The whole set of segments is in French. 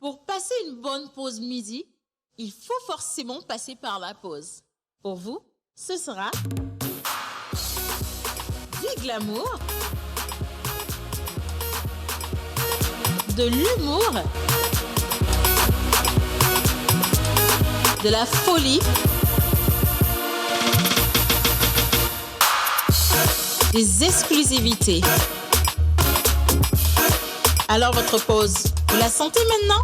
Pour passer une bonne pause midi, il faut forcément passer par la pause. Pour vous, ce sera du glamour, de l'humour, de la folie, des exclusivités. Alors votre pause, vous la sentez maintenant ?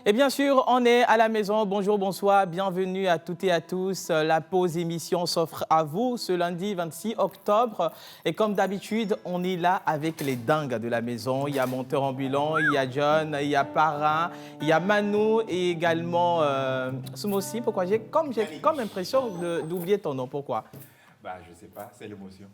Et bien sûr, on est à la maison. Bonjour, bonsoir, bienvenue à toutes et à tous. La pause émission s'offre à vous ce lundi 26 octobre. Et comme d'habitude, on est là avec les dingues de la maison. Il y a Monteur Ambulant, il y a John, il y a Parrain, il y a Manu et également Soumossi. Pourquoi j'ai comme l'impression d'oublier ton nom. Pourquoi? Bah, je sais pas, c'est l'émotion.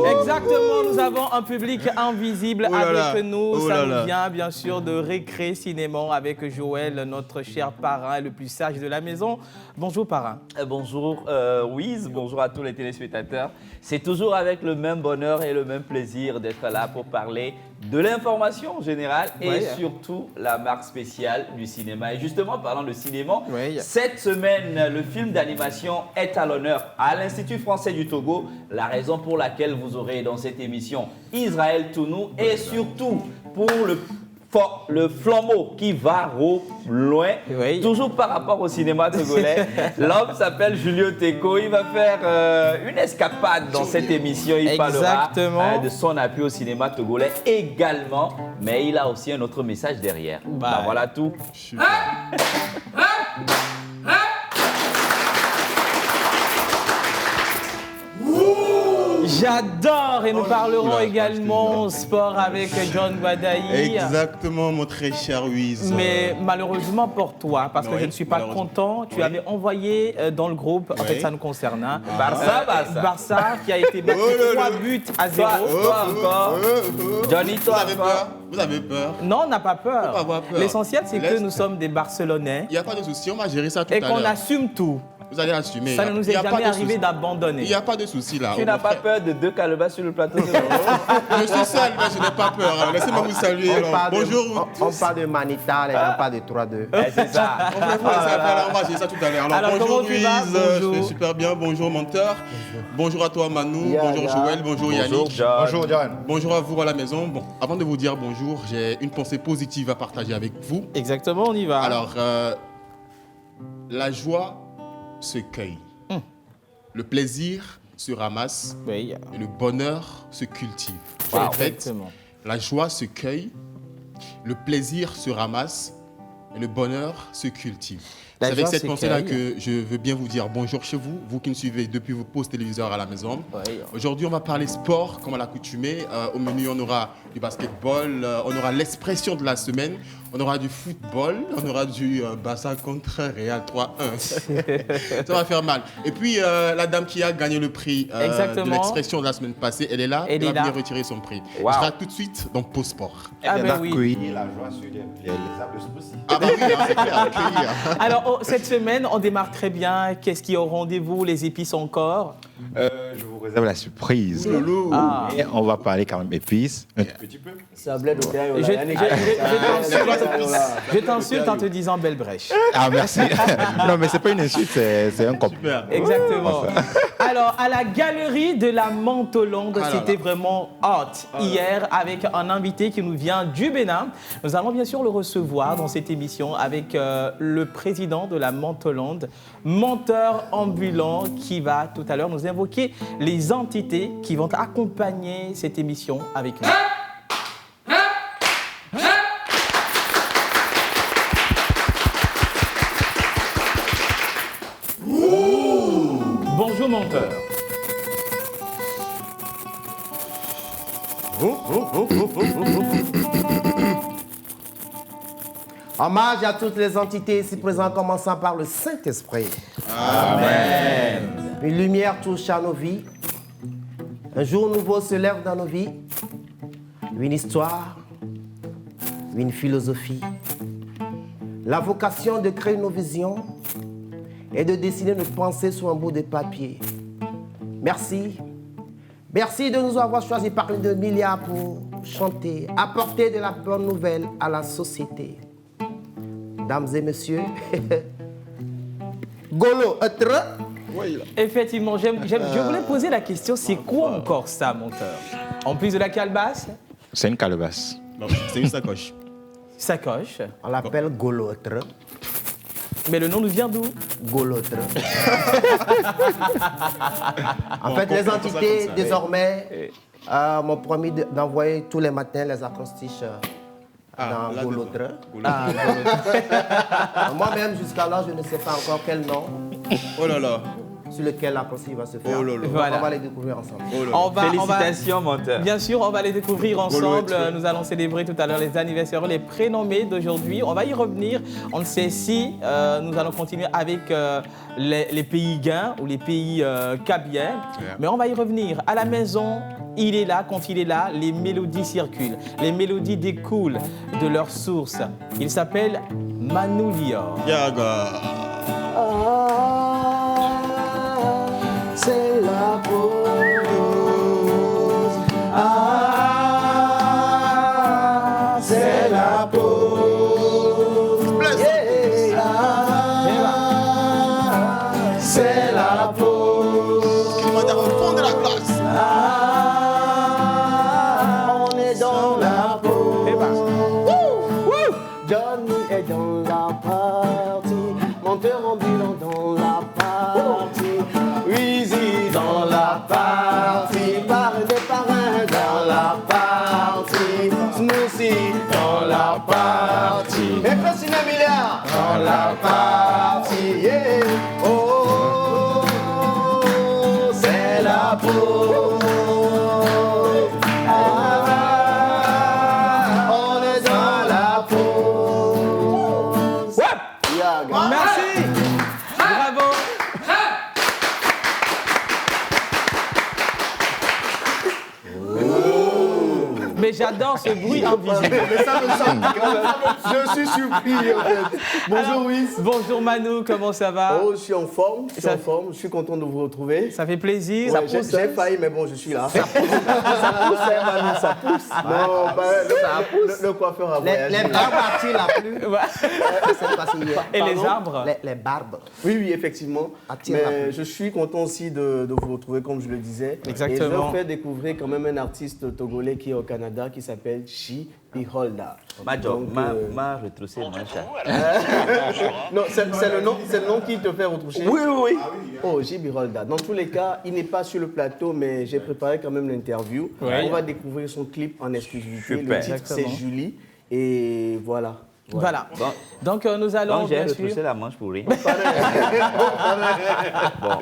Exactement, nous avons un public invisible avec nous. Ça nous vient bien sûr de Récré Cinéma avec Joël, notre cher parrain, le plus sage de la maison. Bonjour parrain. Bonjour Wiz, bonjour à tous les téléspectateurs. C'est toujours avec le même bonheur et le même plaisir d'être là pour parler de l'information générale et surtout la marque spéciale du cinéma. Et justement, parlant de cinéma, cette semaine, le film d'animation est à l'honneur à l'Institut français du Togo, la raison pour laquelle vous aurez dans cette émission Israël Tounou et surtout pour le flambeau qui va au loin, toujours par rapport au cinéma togolais. L'homme s'appelle Julio Teko, il va faire une escapade dans cette émission, il parlera de son appui au cinéma togolais également, mais il a aussi un autre message derrière. Bah, voilà tout. J'adore et nous parlerons également sport avec John Guadaï. Exactement, mon très cher Wiz. Mais malheureusement pour toi, parce que je ne suis pas content, tu avais envoyé dans le groupe, en fait ça nous concerne, hein, Barça qui a été battu 3-0. Toi encore. Johnny, toi encore. Vous avez peur? Non, on n'a pas peur. Faut pas avoir peur. L'essentiel, c'est que nous sommes des Barcelonais. Il n'y a pas de souci, on va gérer ça tout à l'heure. Et qu'on assume tout. Vous allez assumer. Ça ne nous est jamais arrivé d'abandonner. Il n'y a pas de souci là. Tu n'as pas peur de 2 calebasses sur le plateau? Je suis seul, mais je n'ai pas peur. Alors, laissez-moi vous saluer. Bonjour. On parle de Manita, les gens parlent de 3-2. C'est ça. On va dire ça tout à l'heure. Alors, bonjour comment tu vas? Louise, je vais super bien. Bonjour Menteur. Bonjour à toi Manu. Bonjour Joël. Bonjour Yannick. Bonjour John. Bonjour à vous à la maison. Bon, avant de vous dire bonjour, j'ai une pensée positive à partager avec vous. Exactement, on y va. Alors, la joie se cueille. Le plaisir se ramasse Oui. et le bonheur se cultive. Wow, En fait, exactement. la joie se cueille, le plaisir se ramasse et le bonheur se cultive. La C'est avec joie cette se pensée-là cueille. que je veux bien vous dire bonjour chez vous, vous qui nous suivez depuis vos postes téléviseurs à la maison. Oui. Aujourd'hui, on va parler sport, comme à l'accoutumée. Au menu, on aura du basketball, on aura l'expression de la semaine, on aura du football, on aura du Barça contre Real 3-1. Ça va faire mal. Et puis, la dame qui a gagné le prix de l'expression de la semaine passée, elle est là, elle va venir retirer son prix. Wow. Elle sera tout de suite dans Pause Sport. Ah ben oui. Et la joie sur les applaudissements aussi. Ah bah oui, hein, c'est clair, accueillir. Alors, cette semaine, on démarre très bien. Qu'est-ce qui est au rendez-vous? Les épices encore? Je vous réserve la surprise. Loulou. Ah. Et on va parler quand même épices. Un petit peu. C'est un bled au terre. Je t'insulte en te disant belle brèche. Ah, merci. Non, mais c'est pas une insulte, c'est un compliment. Super. Exactement. Alors, à la galerie de la Mentolande, Ah là c'était là. vraiment hot hier avec un invité qui nous vient du Bénin. Nous allons bien sûr le recevoir dans cette émission avec le président de la Mentolande, menteur ambulant, qui va tout à l'heure nous évoquer les entités qui vont accompagner cette émission avec nous. Bonjour menteur. Hommage à toutes les entités ici présentes, commençant par le Saint-Esprit. Amen. Une lumière touche à nos vies. Un jour nouveau se lève dans nos vies. Une histoire, une philosophie. La vocation de créer nos visions et de dessiner nos pensées sur un bout de papier. Merci. Merci de nous avoir choisis parmi de milliards pour chanter, apporter de la bonne nouvelle à la société. Dames et messieurs, Golo, Effectivement, je voulais poser la question, c'est quoi encore ça, menteur? En plus de la calebasse, C'est une calebasse. Non, c'est une sacoche. sacoche. on l'appelle Golotre. Mais le nom nous vient d'où? Golotre. En Bon, fait, les on comprend ça entités, comme ça. désormais, m'ont promis d'envoyer tous les matins les acrostiches dans Golotre. Ah, Moi-même, jusqu'à là, je ne sais pas encore quel nom Oh là là. sur lequel l'acrostiche va se faire. Oh là là. Donc, Voilà. on va les découvrir ensemble. Oh là là. on va, Félicitations, menteur. bien sûr, on va les découvrir ensemble. Gauloître. Nous allons célébrer tout à l'heure les anniversaires, les prénommés d'aujourd'hui. On va y revenir. On ne sait si nous allons continuer avec les pays gains ou les pays cabiens. Mais on va y revenir. À la maison, il est là. Quand il est là, les mélodies circulent. Les mélodies découlent de leur source. Il s'appelle Manu Lior. Yaga. C'est la pause. Ah, c'est la pause. Yeah. Ah, c'est la pause. Qui m'a dit au fond de la classe. Ah, on est dans la pause. Eh ben. Johnny est dans la partie, monteur ambulant dans la partie, Weezy dans la partie, parrain des parrains dans la partie, Smoothie dans la partie, et Christine Milliard dans la partie, yeah. Oh, oh, oh, c'est la pause. On est dans la pause. Yaga. Merci. Bravo. Mais j'adore j'entends ce bruit invisible. Mais ça me semble quand même. Je suis surpris en fait. Bonjour Alors, Wiz. Bonjour Manu, comment ça va? Oh, je suis en forme, je suis content de vous retrouver. Ça fait plaisir. Ouais, j'ai failli, mais bon, je suis là. Ça pousse, hein, Manu, ça pousse. Non, le coiffeur a voyagé. Les barbes attirent la pluie. Et les arbres? Les barbes. Oui, effectivement. Attire la Mais pluie. je suis content aussi de vous retrouver, comme je le disais. Exactement. Et je vais faire découvrir quand même un artiste togolais qui est au Canada, qui s'appelle J. Beholder. Donc, m'a retroussé mon chat. Non, c'est le nom qui te fait retoucher. Oui, oui, oui. Oh, J. Beholder. Dans tous les cas, il n'est pas sur le plateau, mais j'ai préparé quand même l'interview. Ouais. On va découvrir son clip en exclusivité. Super. Le titre, c'est Exactement. Julie. Et voilà. Voilà. Bon. Donc nous allons Donc j'ai bien retroussé sûr... la manche pour rire. Bon,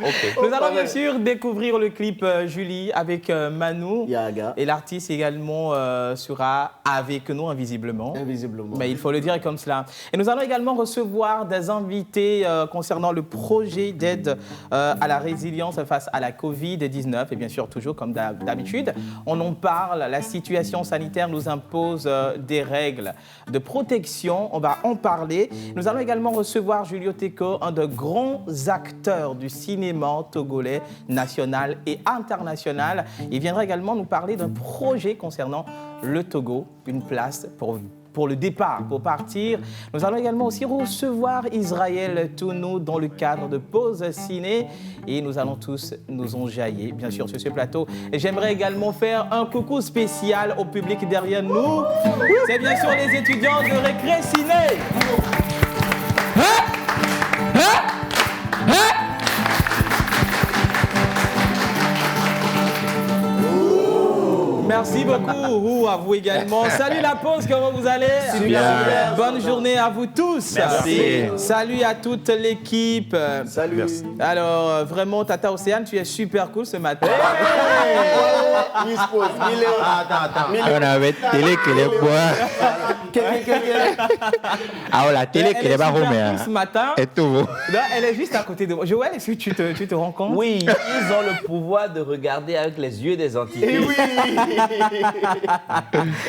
ok. Nous allons bien sûr découvrir le clip Julie avec Manu. Yaga. Et l'artiste également sera avec nous invisiblement. Invisiblement. Mais il faut le dire comme cela. Et nous allons également recevoir des invités concernant le projet d'aide à la résilience face à la Covid-19. Et bien sûr, toujours comme d'habitude, on en parle. La situation sanitaire nous impose des règles de protection. On va en parler. Nous allons également recevoir Julio Teko, un des grands acteurs du cinéma togolais, national et international. Il viendra également nous parler d'un projet concernant le Togo, une place pour le départ, pour partir. Nous allons également aussi recevoir Israël Tounou dans le cadre de Pause Ciné et nous allons tous nous enjailler, bien sûr, sur ce plateau. Et j'aimerais également faire un coucou spécial au public derrière nous. C'est bien sûr les étudiants de Récré Ciné. Merci beaucoup, à vous également. Salut la pause, comment vous allez? Bien. Bonne journée à vous tous. Merci. Salut à toute l'équipe. Salut. Merci. Alors, vraiment, Tata Océane, tu es super cool ce matin. Miss Pause, On avait télé qui les boit. Ah, la télé Elle qui est les super barre, cool ce matin. et tout. Là, elle est juste à côté de moi. Joël, est-ce que tu te rends compte? Oui, ils ont le pouvoir de regarder avec les yeux des entités. Et oui.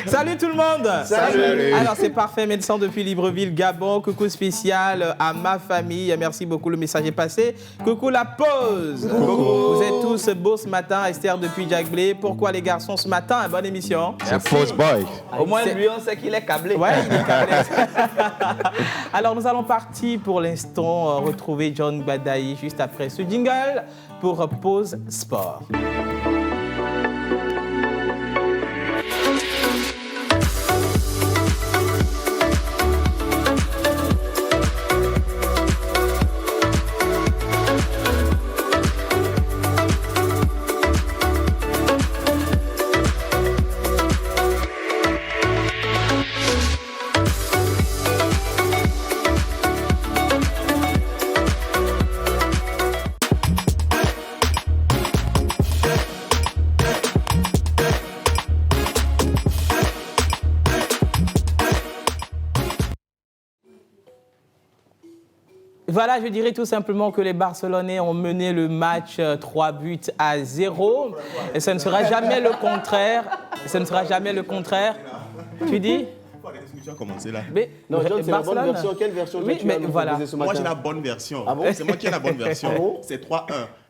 Salut tout le monde. Salut. Alors c'est parfait, médecin depuis Libreville, Gabon. Coucou spécial à ma famille. Merci beaucoup, le message est passé. Coucou la pause. Coucou. Vous êtes tous beaux ce matin. Esther depuis Jack Blé. Pourquoi les garçons ce matin? Bonne émission. C'est Pause Boy. Au moins, C'est- lui, on sait qu'il est câblé. Ouais, il est câblé. Alors nous allons partir pour l'instant retrouver John Badaï juste après ce jingle pour Pause Sport. Voilà, je dirais tout simplement que les Barcelonais ont mené le match 3-0. Et ce ne sera jamais le contraire. Ce ne sera jamais le contraire. Tu dis? Tu as commencé là. Mais Non, John, c'est la bonne Barcelone. version. Quelle version Oui, tu mais as nous voilà. proposé ce matin? Moi, j'ai la bonne version. Ah bon? C'est moi qui ai la bonne version. Ah bon? C'est 3-1.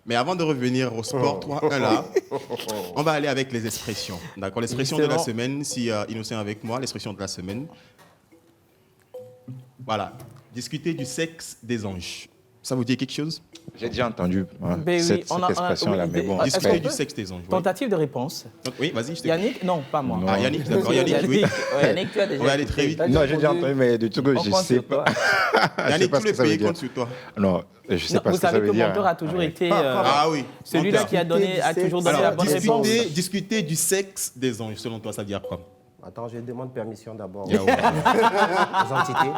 Mais avant de revenir au sport 3-1 là, on va aller avec les expressions. D'accord, l'expression de la Justement. semaine, si Innocent est avec moi, l'expression de la semaine. Voilà. Discuter du sexe des anges. Ça vous dit quelque chose? J'ai déjà entendu Ben oui, cette expression-là, oui, mais bon, est-ce Discuter qu'on du peut- sexe des anges. Oui, Tentative de réponse. Donc, oui, vas-y, je t'écoute. Yannick? Non, pas moi. Non. Ah, Yannick, d'accord, Yannick, oui. Ouais. Yannick, tu as déjà On va aller très vite. Non, j'ai déjà entendu, mais du tout que On je compte sais sur toi. pas. Je sais Yannick, pas tous ce les que ça veut pays dire. comptent sur toi. Non, je sais Non, pas vous ce que ça savez veut que dire. Mentor a toujours Ouais. été Ah oui. celui-là Mentor. qui a toujours donné la Alors, bonne réponse. discuter du sexe des anges, selon toi, ça veut dire quoi? Attends, je demande permission d'abord Yaoua. aux entités.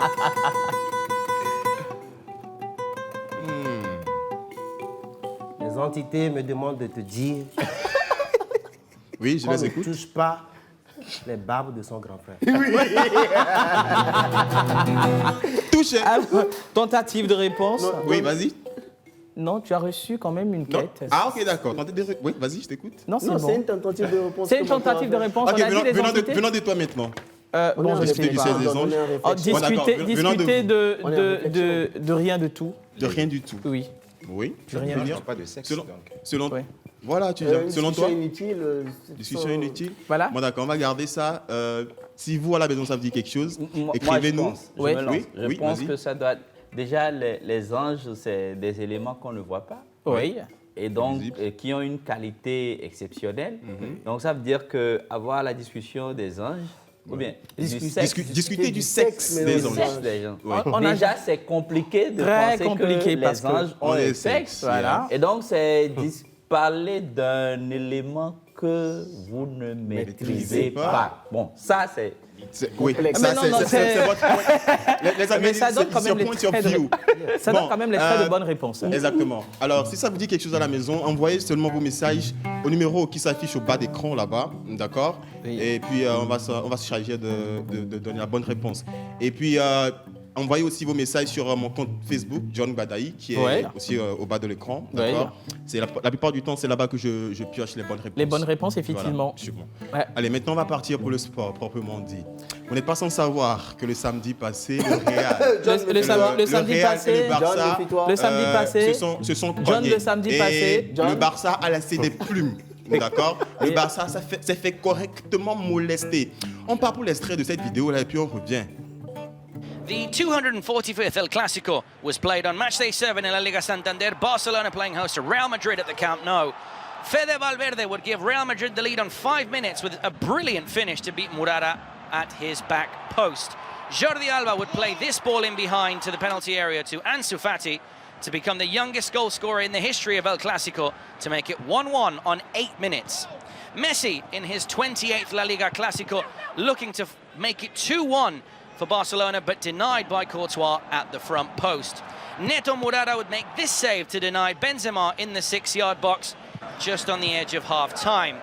Les entités me demandent de te dire Oui, je qu'on les ne écoute. touche pas les barbes de son grand frère. Touche. Ah, tentative de réponse. Oui, vas-y. Non, tu as reçu quand même une Non. quête. Ah, ok, d'accord. Oui, vas-y, je t'écoute. Non, c'est Non, bon. c'est une tentative de réponse. C'est une tentative de réponse. Ok, On a dit les entités. venons de toi maintenant. Bon, je discuter sais du pas. 16 des anges. Oh, Bon, d'accord. Venant discuter On est en de rien de tout. De rien du tout. Oui. Oui. De rien Il du n'y tout. a pas de sexe. Selon, donc. selon Ouais. Voilà, tu viens. Selon toi, Inutile. discussion inutile. Voilà. Bon, d'accord, on va garder ça. Si vous, à la maison, ça vous dit quelque chose, Moi, je écrivez-nous. pense, je Oui. me lance. Oui, Je oui, pense vas-y. que ça doit... Déjà, les anges, c'est des éléments qu'on ne voit pas. Oui. Et donc Visible. qui ont une qualité exceptionnelle. Mhm. Donc ça veut dire qu'avoir la discussion des anges, ou bien du sexe, Discuter du sexe mais des du anges. sexe des gens. Oui. On a- Déjà, c'est compliqué de Très penser compliqué que parce les que anges ont on un est sexe. sexe, Voilà. Et donc, c'est parler d'un élément que vous ne maîtrisez pas. pas. Bon, ça, c'est... Oui, Complexe. ça, Mais non, non, c'est votre point. Les amis, Mais ça donne quand même les point sur traits de... view. Ça Bon, donne quand même les traits de bonne réponse. Exactement. Alors, si ça vous dit quelque chose à la maison, envoyez seulement vos messages au numéro qui s'affiche au bas d'écran là-bas, d'accord? Oui. Et puis, on va se charger de donner la bonne réponse. Et puis, envoyez aussi vos messages sur mon compte Facebook, John Badaï, qui est Ouais. aussi au bas de l'écran, d'accord? C'est la plupart du temps, c'est là-bas que je pioche les bonnes réponses. Les bonnes réponses, effectivement. Voilà, sûrement. Ouais. Allez, maintenant, on va partir pour le sport, proprement dit. Vous n'êtes pas sans savoir que le samedi passé, le Real... Le samedi Real passé, et le Barça, John, méfie-toi. le samedi passé, se sont John, cognés. le samedi Et passé, John. le Barça a laissé des plumes. D'accord? Le Barça s'est fait correctement molester. On part pour l'extrait de cette vidéo là et puis on revient. The 245th El Clásico was played on matchday 7 in La Liga Santander. Barcelona playing host to Real Madrid at the Camp Nou. Fede Valverde would give Real Madrid the lead on 5 minutes with a brilliant finish to beat Murata at his back post. Jordi Alba would play this ball in behind to the penalty area to Ansu Fati to become the youngest goal scorer in the history of El Clásico to make it 1-1 on 8 minutes. Messi in his 28th La Liga Clásico looking to make it 2-1 for Barcelona, but denied by Courtois at the front post. Neto Murata would make this save to deny Benzema in the 6-yard box, just on the edge of half-time.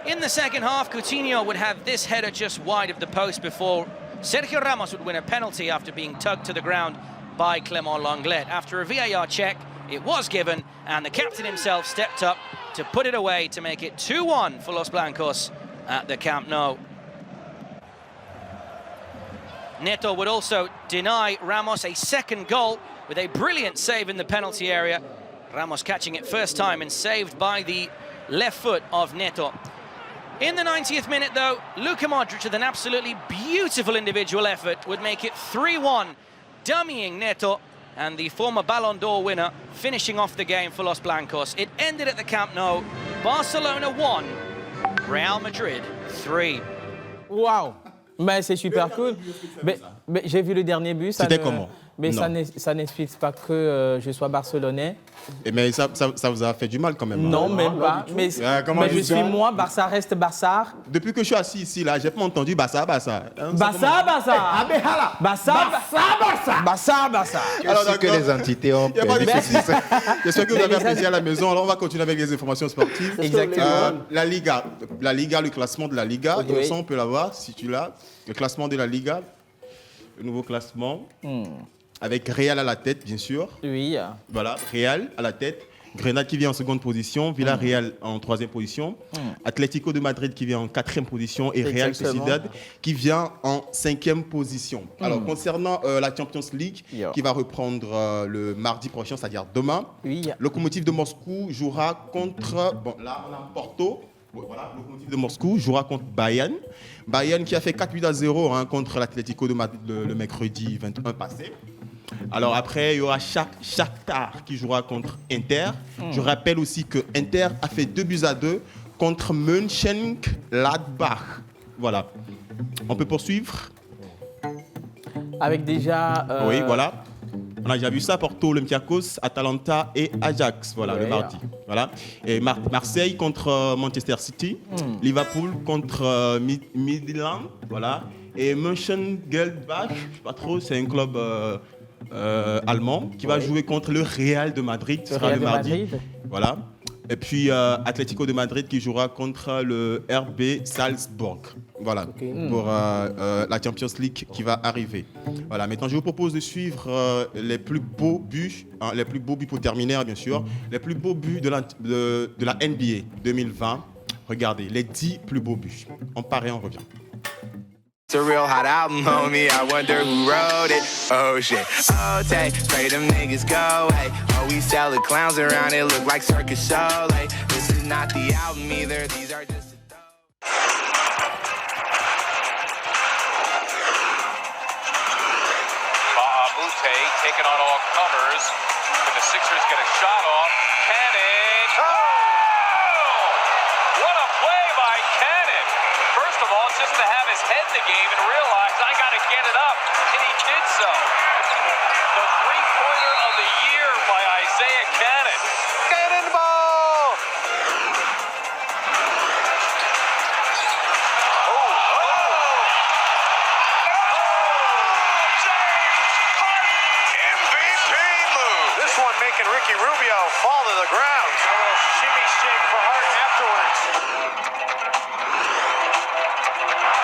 In the second half, Coutinho would have this header just wide of the post before Sergio Ramos would win a penalty after being tugged to the ground by Clément Lenglet. After a VAR check, it was given, and the captain himself stepped up to put it away to make it 2-1 for Los Blancos at the Camp Nou. Neto would also deny Ramos a second goal with a brilliant save in the penalty area. Ramos catching it first time and saved by the left foot of Neto. In the 90th minute, though, Luka Modric, with an absolutely beautiful individual effort, would make it 3-1, dummying Neto, and the former Ballon d'Or winner finishing off the game for Los Blancos. It ended at the Camp Nou. Barcelona 1, Real Madrid 3. Waouh! Mais c'est super cool. Mais j'ai vu le dernier but. C'était comment? Mais Non. ça n'explique pas que je sois barcelonais. Mais ça vous a fait du mal quand même. Non, hein? même pas. Mais, comment mais tu je dis suis ça? moi, Barça reste Barça. Depuis que je suis assis ici, là, j'ai pas entendu Barça. Barça. Barça. Alors, Ainsi que d'accord. les entités ont Il n'y a pas de perdu. souci. J'espère que vous avez les apprécié à la maison. Alors, on va continuer avec les informations sportives. Exactement. La Liga, le classement de la Liga. Ok. Innocent, on peut l'avoir si tu l'as. Le classement de la Liga, le nouveau classement. Avec Real à la tête, bien sûr. Oui. Voilà, Real à la tête. Grenade qui vient en seconde position, Villarreal en troisième position, Atlético de Madrid qui vient en quatrième position et Real Exactement. Sociedad qui vient en cinquième position. Alors concernant la Champions League Yeah. qui va reprendre le mardi prochain, c'est-à-dire demain, Oui. Lokomotiv de Moscou jouera contre, bon là on a Porto, bon, voilà, Lokomotiv de Moscou jouera contre Bayern. Bayern qui a fait 4-0 hein, contre l'Atlético de Madrid le mercredi 21 passé. Alors après, il y aura Shakhtar qui jouera contre Inter. Je rappelle aussi que Inter a fait 2-2 contre Mönchengladbach. Voilà. On peut poursuivre? Avec déjà. Oui, voilà. On a déjà vu ça, Porto, Olympiakos, Atalanta et Ajax, voilà, le Ouais. mardi. Voilà. Et Marseille contre Manchester City, Liverpool contre Midland, voilà. Et Mönchengladbach, je ne sais pas trop, c'est un club allemand qui va jouer contre le Real de Madrid, ce Le sera Real le de mardi. Madrid. Voilà. Et puis Atlético de Madrid qui jouera contre le RB Salzbourg. Voilà, pour la Champions League qui va arriver. Voilà, maintenant je vous propose de suivre les plus beaux buts, les plus beaux buts pour terminer, bien sûr, les plus beaux buts de la NBA 2020. Regardez, les 10 plus beaux buts. On part et on revient. It's a real hot album, homie. I wonder who wrote it. Oh shit. Oh, take, pray them niggas go. Hey, oh, we sell the clowns around it. Look like circus show. Hey, this is not the album either. These are just. Mahamute taking on all comers. Can the Sixers get a shot off? Cannon. Oh! What a play by Cannon. First of all, just to have his head in the game and realize I got to get it up. And he did so. The three-pointer of the year by Isaiah Cannon. Cannonball! MVP move. This one making Ricky Rubio fall to the ground. A little shimmy shake for Harden afterwards.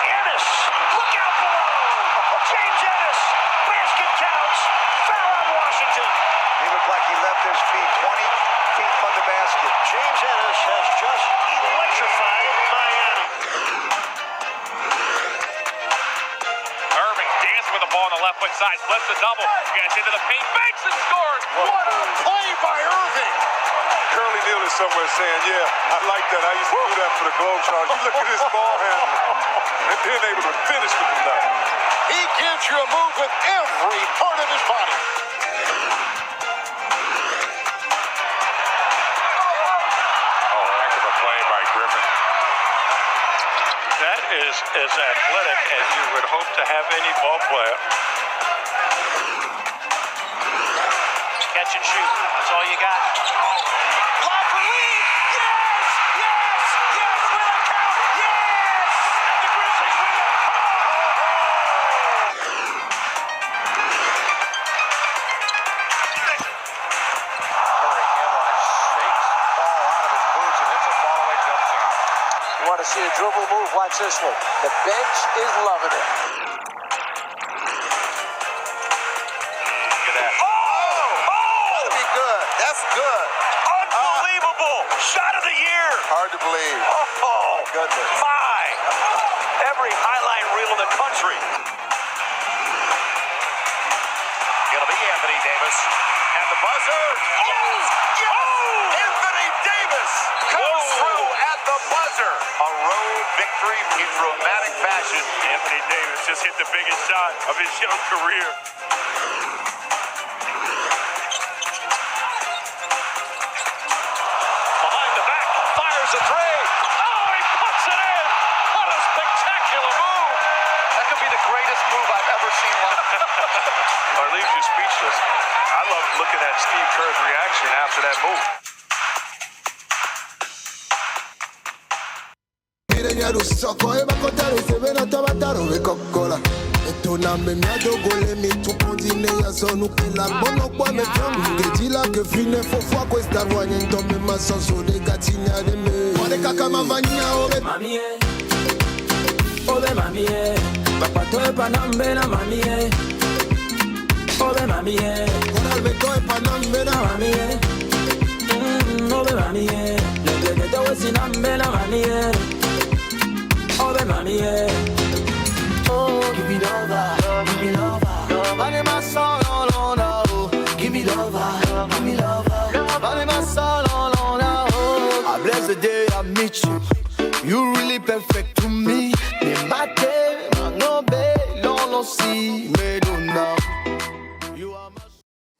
Ennis, look out below. James Ennis, basket counts. Foul on Washington. He looked like he left his feet 20 feet from the basket. James Ennis has just electrified Miami. Irving dancing with the ball on the left foot side, splits the double, gets into the paint, makes and scores. What a play by Irving. Curly Neal is somewhere saying, yeah, I like that. I used to do that for the Globetrotters. You look at his ball handling and then able to finish with the nut. He gives you a move with every part of his body. Oh, heck of a play by Griffin. That is as athletic as you would hope to have any ball player. Catch and shoot. That's all you got. Lob for Lee. Yes! Yes! Yes! With a count. Yes! The Grizzlies win it. You want to see a dribble move? Watch this one. The bench is loving it. Look at that. That'll be good. That's good. Unbelievable. Shot of the year. Hard to believe. Oh, Goodness. my. Every highlight reel in the country. It'll be Anthony Davis. At the buzzer. Yes! Yes! Anthony Davis comes through at the buzzer. A road victory in dramatic fashion. Anthony Davis just hit the biggest shot of his young career. Behind the back, fires a three. Oh, he puts it in. What a spectacular move. That could be the greatest move I've ever seen live. Or it leaves you speechless. I love looking at Steve Kerr's reaction after that move. Give me love, give me love. Money my soul, no, no, no. Give me love, give me love. Money my soul, no, no, no. I bless the day I meet you. You really perfect to me. Me mate, no be, no si, me do now.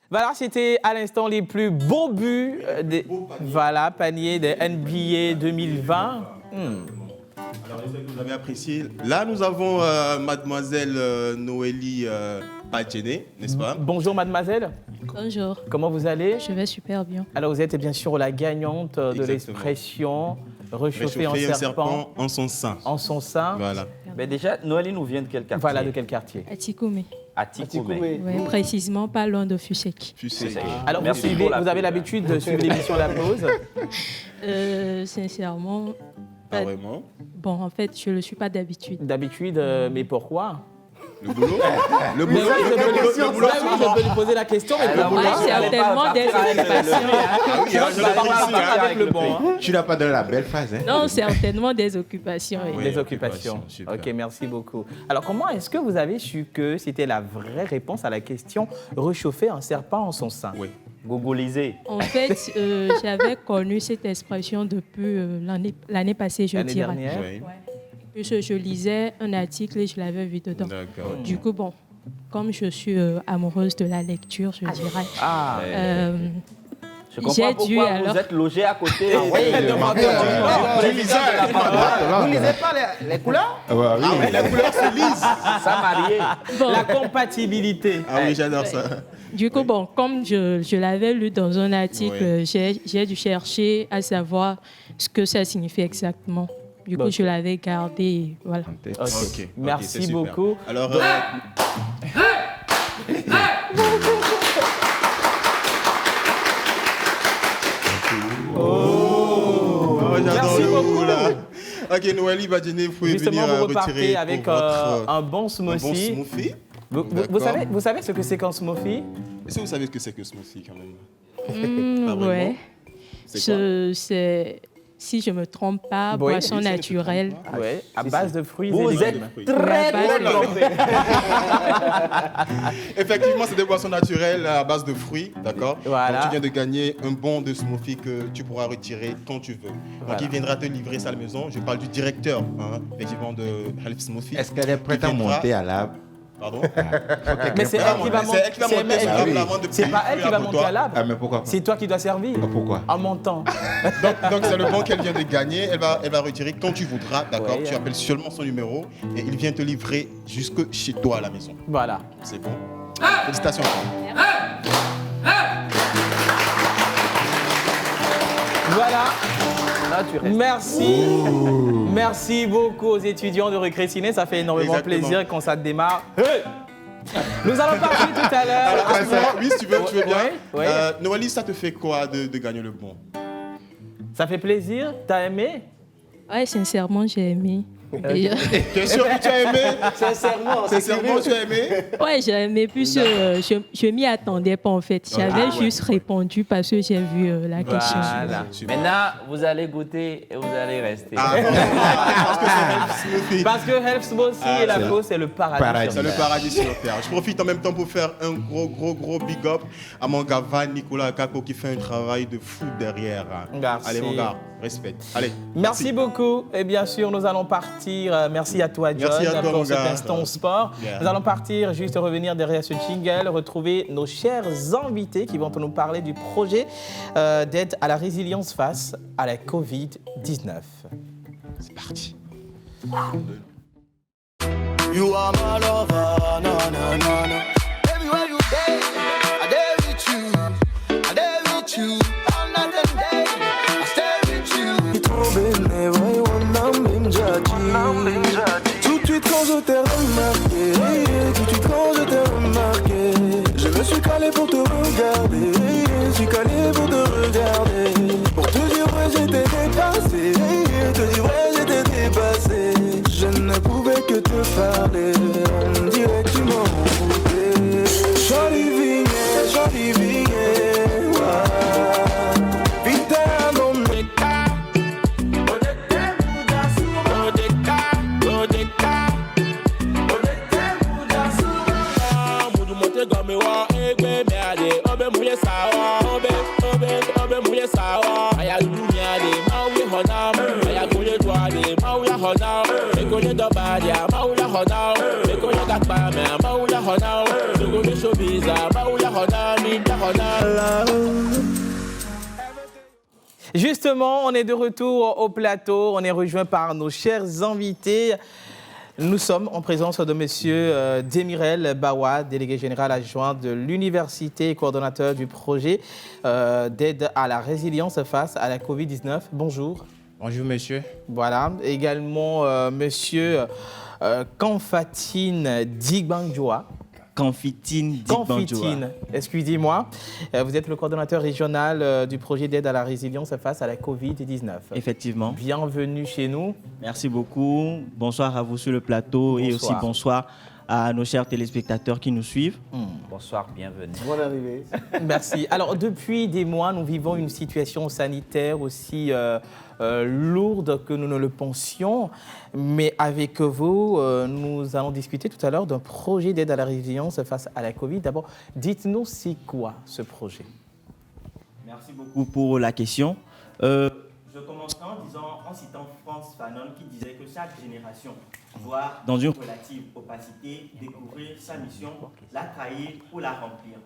Voilà, c'était à l'instant les plus beaux buts des paniers de NBA 2020. Alors, j'espère que vous avez apprécié. Là, nous avons mademoiselle Noélie Padjené, n'est-ce pas? Bonjour mademoiselle. Bonjour. Comment vous allez? Je vais super bien. Alors, vous êtes bien sûr la gagnante de l'expression réchauffer un serpent en son sein. En son sein. Voilà. Mais déjà, Noélie nous vient de quel quartier? Voilà, de quel quartier? À Tikoumé. À Tikoumé. Oui, précisément pas loin de Fusek. Alors, vous avez l'habitude de suivre l'émission La Pause? Sincèrement. Pas vraiment. Bon, en fait, je ne le suis pas d'habitude. D'habitude, mais pourquoi? Le boulot. Le boulot, je peux lui poser la question. Certainement des occupations. Tu n'as pas donné la belle phase. Hein? Non, certainement des occupations. Oui. Des occupations. Ok, merci beaucoup. Alors, comment est-ce que vous avez su que c'était la vraie réponse à la question réchauffer un serpent en son sein? Oui. Googlisé. En fait, j'avais connu cette expression depuis l'année passée, je dirais. L'année dernière. Oui. Je lisais un article et je l'avais vu dedans. Du coup, bon, comme je suis amoureuse de la lecture, je dirais. Je comprends pourquoi vous êtes logé à côté. Vous ne lisez pas les couleurs? Les couleurs se lisent. Ça marié. Bon. La compatibilité. Ah oui, j'adore ça. Du coup, bon, comme je l'avais lu dans un article, j'ai dû chercher à savoir ce que ça signifie exactement. Du coup, je l'avais gardé et voilà. Okay. Merci beaucoup. Alors, merci beaucoup. Là. Ok, Noélie Badjene, vous pouvez justement, venir vous repartez retirer avec un bon smoothie. Vous savez ce que c'est qu'un smoothie? Est-ce que vous savez ce que c'est que smoothie quand même? Ouais. C'est... Si je ne me trompe pas, boisson naturelle. Oui, à base de fruits et légumes. Vous êtes très trompé. Effectivement, c'est des boissons naturelles à base de fruits, d'accord? Voilà. Donc, tu viens de gagner un bon de smoothie que tu pourras retirer quand tu veux. Donc, il viendra te livrer ça à la maison. Je parle du directeur, effectivement, de Health Smoothie. Est-ce qu'elle est prête à monter à l'arbre? Pardon? Mais c'est elle qui va monter. C'est pas elle qui va monter à l'arbre. Ah, mais pourquoi pas? C'est toi qui dois servir. Pourquoi? En montant. Donc c'est le bon qu'elle vient de gagner. Elle va retirer quand tu voudras, d'accord? Tu appelles seulement son numéro et il vient te livrer jusque chez toi à la maison. Voilà. C'est bon. Félicitations. Voilà. Merci. Merci beaucoup aux étudiants de Recré Ciné. Ça fait énormément plaisir quand ça démarre. Nous allons parler tout à l'heure. Oui, si tu veux bien. Noélie, ça te fait quoi de gagner le bon? Ça fait plaisir. T'as aimé? Ouais, sincèrement, j'ai aimé. T'es sûr que tu as aimé? Sincèrement, tu as aimé? Ouais, j'ai aimé. Plus je m'y attendais pas en fait. J'avais juste répondu parce que j'ai vu la question. Voilà. Maintenant, vous allez goûter et vous allez rester. Parce que Health Smoothie et la peau, c'est le paradis. C'est le paradis sur terre. Je profite en même temps pour faire un gros big up à mon gars Van Nicolas Kako qui fait un travail de fou derrière. Merci. Allez mon gars, respect. Allez. Merci beaucoup. Et bien sûr, nous allons partir. Merci à toi, John, pour cet instant sport. Nous allons partir, juste revenir derrière ce jingle, retrouver nos chers invités qui vont nous parler du projet d'aide à la résilience face à la Covid-19. C'est parti. You are my lover, no, no, no, no. Everywhere you day, I dare with you, I dare with you, all night and day, I stay with you. Tout de suite quand je t'ai remarqué, je me suis calé pour te regarder, je suis calé pour te regarder, pour te dire ouais j'étais dépassé, te dire ouais j'étais dépassé, je ne pouvais que te parler, on me dirait que tu m'en foutais. Jolie vie, Justement, on est de retour au plateau. On est rejoint par nos chers invités. Nous sommes en présence de M. Demirel Bawa, délégué général adjoint de l'université et coordonnateur du projet d'aide à la résilience face à la Covid-19. Bonjour. Bonjour, monsieur. Voilà. Également, M. Kamfatine Digbangjoa. Confitine Dikbanjoa. Confitine, excusez-moi. Vous êtes le coordonnateur régional du projet d'aide à la résilience face à la Covid-19. Effectivement. Bienvenue chez nous. Merci beaucoup. Bonsoir à vous sur le plateau et aussi bonsoir à nos chers téléspectateurs qui nous suivent. Bonsoir, bienvenue. Bonne arrivée. Merci. Alors, depuis des mois, nous vivons une situation sanitaire aussi lourde que nous ne le pensions. Mais avec vous, nous allons discuter tout à l'heure d'un projet d'aide à la résilience face à la Covid. D'abord, dites-nous, c'est quoi ce projet? Merci beaucoup pour la question. Je commencerai en citant Frantz Fanon qui disait que chaque génération doit, dans une relative opacité, découvrir sa mission, la trahir ou la remplir.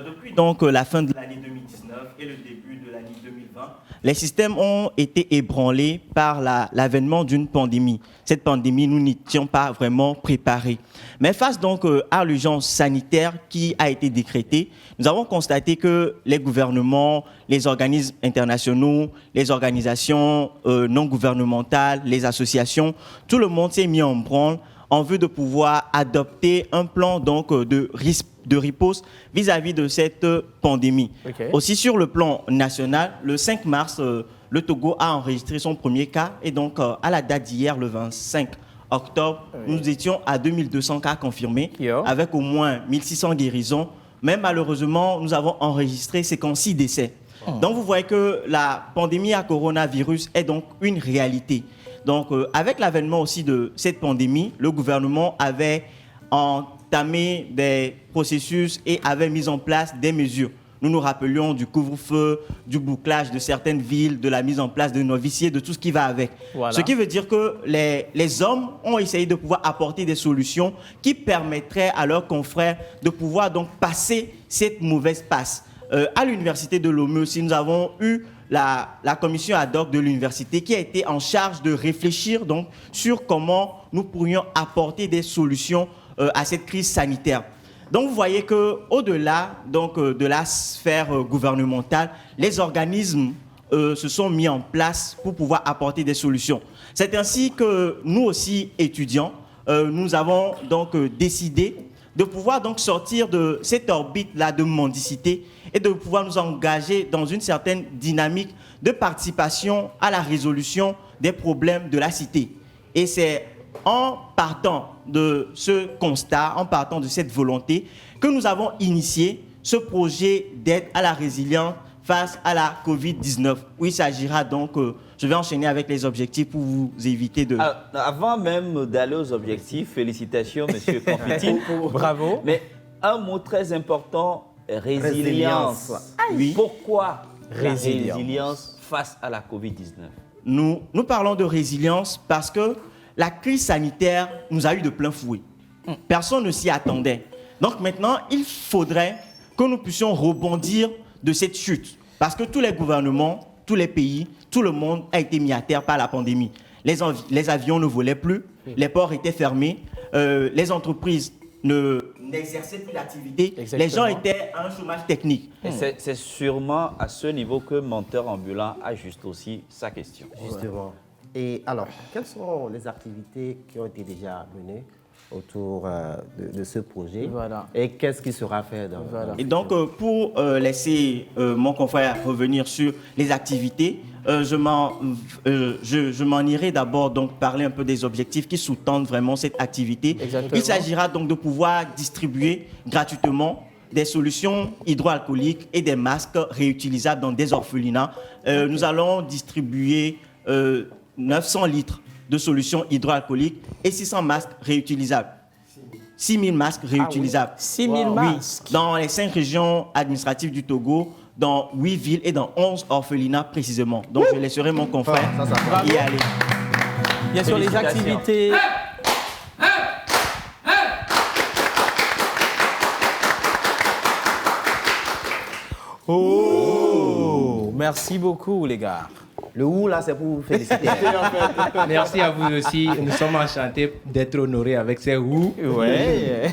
Depuis donc la fin de l'année 2019 et le début de l'année 2020, les systèmes ont été ébranlés par l'avènement d'une pandémie. Cette pandémie, nous n'y étions pas vraiment préparés. Mais face donc à l'urgence sanitaire qui a été décrétée, nous avons constaté que les gouvernements, les organismes internationaux, les organisations non gouvernementales, les associations, tout le monde s'est mis en branle en vue de pouvoir adopter un plan donc de riposte vis-à-vis de cette pandémie. Okay. Aussi sur le plan national, le 5 mars, le Togo a enregistré son premier cas et donc à la date d'hier, le 25 octobre, nous étions à 2200 cas confirmés avec au moins 1600 guérisons. Mais malheureusement, nous avons enregistré 56 décès. Donc vous voyez que la pandémie à coronavirus est donc une réalité. Donc avec l'avènement aussi de cette pandémie, le gouvernement avait entamé des processus et avait mis en place des mesures. Nous nous rappelions du couvre-feu, du bouclage de certaines villes, de la mise en place de noviciers, de tout ce qui va avec. Voilà. Ce qui veut dire que les hommes ont essayé de pouvoir apporter des solutions qui permettraient à leurs confrères de pouvoir donc passer cette mauvaise passe. À l'université de Lomé aussi, nous avons eu la commission ad hoc de l'université qui a été en charge de réfléchir donc sur comment nous pourrions apporter des solutions à cette crise sanitaire. Donc vous voyez qu'au-delà de la sphère gouvernementale, les organismes se sont mis en place pour pouvoir apporter des solutions. C'est ainsi que nous aussi, étudiants, nous avons donc décidé de pouvoir donc sortir de cette orbite-là de mendicité et de pouvoir nous engager dans une certaine dynamique de participation à la résolution des problèmes de la cité. Et c'est en partant de ce constat, en partant de cette volonté, que nous avons initié ce projet d'aide à la résilience face à la Covid-19, où il s'agira donc, je vais enchaîner avec les objectifs pour vous éviter de... Alors, avant même d'aller aux objectifs, félicitations, monsieur Confitine. Bravo. Mais un mot très important, résilience. Oui. Pourquoi résilience face à la Covid-19? Nous parlons de résilience parce que la crise sanitaire nous a eu de plein fouet. Personne ne s'y attendait. Donc maintenant, il faudrait que nous puissions rebondir de cette chute. Parce que tous les gouvernements, tous les pays, tout le monde a été mis à terre par la pandémie. Les avions ne volaient plus, les ports étaient fermés, les entreprises n'exerçaient plus d'activité, les gens étaient à un chômage technique. Et c'est sûrement à ce niveau que Menteur Ambulant ajuste aussi sa question. Justement. Et alors, quelles sont les activités qui ont été déjà menées autour de ce projet et qu'est-ce qui sera fait dans Et donc, pour laisser mon confrère revenir sur les activités, je m'en irai d'abord donc parler un peu des objectifs qui sous-tendent vraiment cette activité. Exactement. Il s'agira donc de pouvoir distribuer gratuitement des solutions hydroalcooliques et des masques réutilisables dans des orphelinats. Nous allons distribuer 900 litres de solutions hydroalcooliques et 600 masques réutilisables. 6 000 masques réutilisables. 6 000 masques. Dans les 5 régions administratives du Togo, dans 8 villes et dans 11 orphelinats précisément. Donc je laisserai mon confrère y aller. Bien sûr, les activités... Oh, merci beaucoup les gars. Le ou là, c'est pour vous féliciter. Merci à vous aussi. Nous sommes enchantés d'être honorés avec ces ou. Ouais.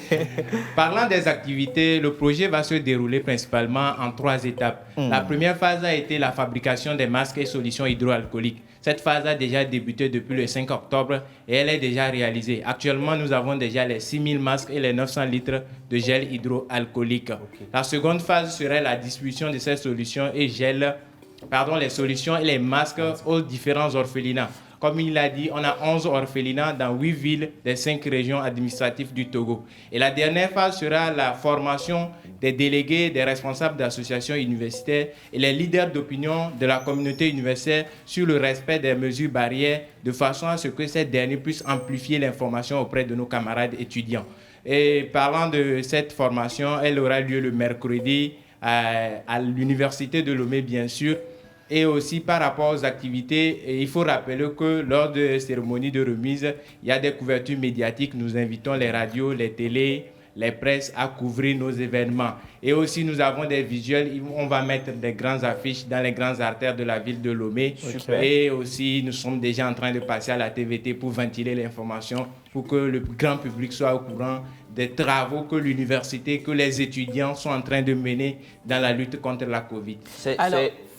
Parlant des activités, le projet va se dérouler principalement en 3 étapes. La première phase a été la fabrication des masques et solutions hydroalcooliques. Cette phase a déjà débuté depuis le 5 octobre et elle est déjà réalisée. Actuellement, nous avons déjà les 6000 masques et les 900 litres de gel hydroalcoolique. La seconde phase serait la distribution de ces solutions et les solutions et les masques aux différents orphelinats. Comme il l'a dit, on a 11 orphelinats dans 8 villes des 5 régions administratives du Togo. Et la dernière phase sera la formation des délégués, des responsables d'associations universitaires et les leaders d'opinion de la communauté universitaire sur le respect des mesures barrières de façon à ce que ces derniers puissent amplifier l'information auprès de nos camarades étudiants. Et parlant de cette formation, elle aura lieu le mercredi à l'université de Lomé, bien sûr. Et aussi par rapport aux activités, il faut rappeler que lors de cérémonies de remise, il y a des couvertures médiatiques. Nous invitons les radios, les télés, les presses à couvrir nos événements. Et aussi, nous avons des visuels. On va mettre des grandes affiches dans les grandes artères de la ville de Lomé. Super. Et aussi, nous sommes déjà en train de passer à la TVT pour ventiler l'information, pour que le grand public soit au courant des travaux que l'université, que les étudiants sont en train de mener dans la lutte contre la Covid.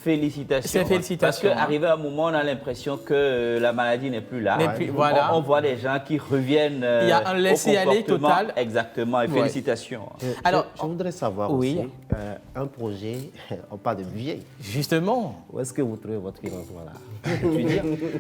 Félicitations. Parce qu'arrivé à un moment, on a l'impression que la maladie n'est plus là. Voilà. On voit des gens qui reviennent. Il y a un laisser-aller total. Exactement, et félicitations. Alors, je voudrais savoir aussi, un projet, on parle de budget. Justement. Où est-ce que vous trouvez votre financement là?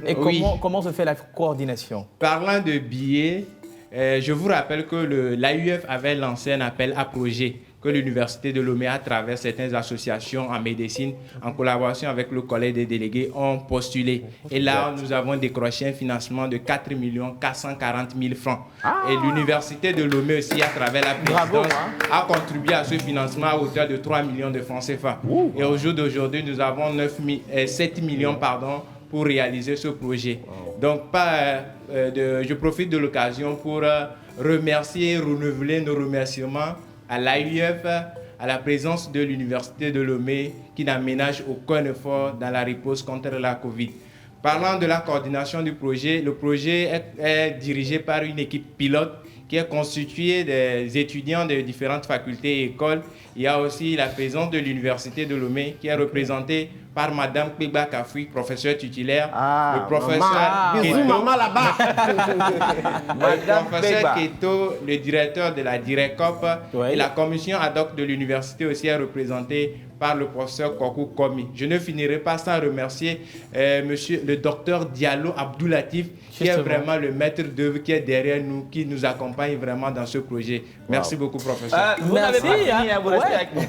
Et comment se fait la coordination? Parlant de billets, je vous rappelle que l'AUF avait lancé un appel à projet que l'Université de Lomé, à travers certaines associations en médecine, en collaboration avec le collège des délégués, ont postulé. Et là, nous avons décroché un financement de 4 440 000 francs. Et l'Université de Lomé aussi, à travers la présidence, a contribué à ce financement à hauteur de 3 millions de francs CFA. Et au jour d'aujourd'hui, nous avons 7 millions pour réaliser ce projet. Donc, je profite de l'occasion pour remercier et renouveler nos remerciements à l'AUF, à la présence de l'Université de Lomé qui n'aménage aucun effort dans la riposte contre la Covid. Parlant de la coordination du projet, le projet est dirigé par une équipe pilote qui est constituée des étudiants de différentes facultés et écoles. Il y a aussi la présence de l'Université de Lomé qui est représentée par Madame Kpegba Kafoui, professeur titulaire, le professeur Keto, le directeur de la Direcop, et la commission ad hoc de l'université aussi est représentée par le professeur Kokou Komi. Je ne finirai pas sans remercier le docteur Diallo Abdoulatif, qui est vraiment le maître d'œuvre qui est derrière nous, qui nous accompagne vraiment dans ce projet. Merci beaucoup, professeur. Vous n'avez pas fini, vous restez avec nous.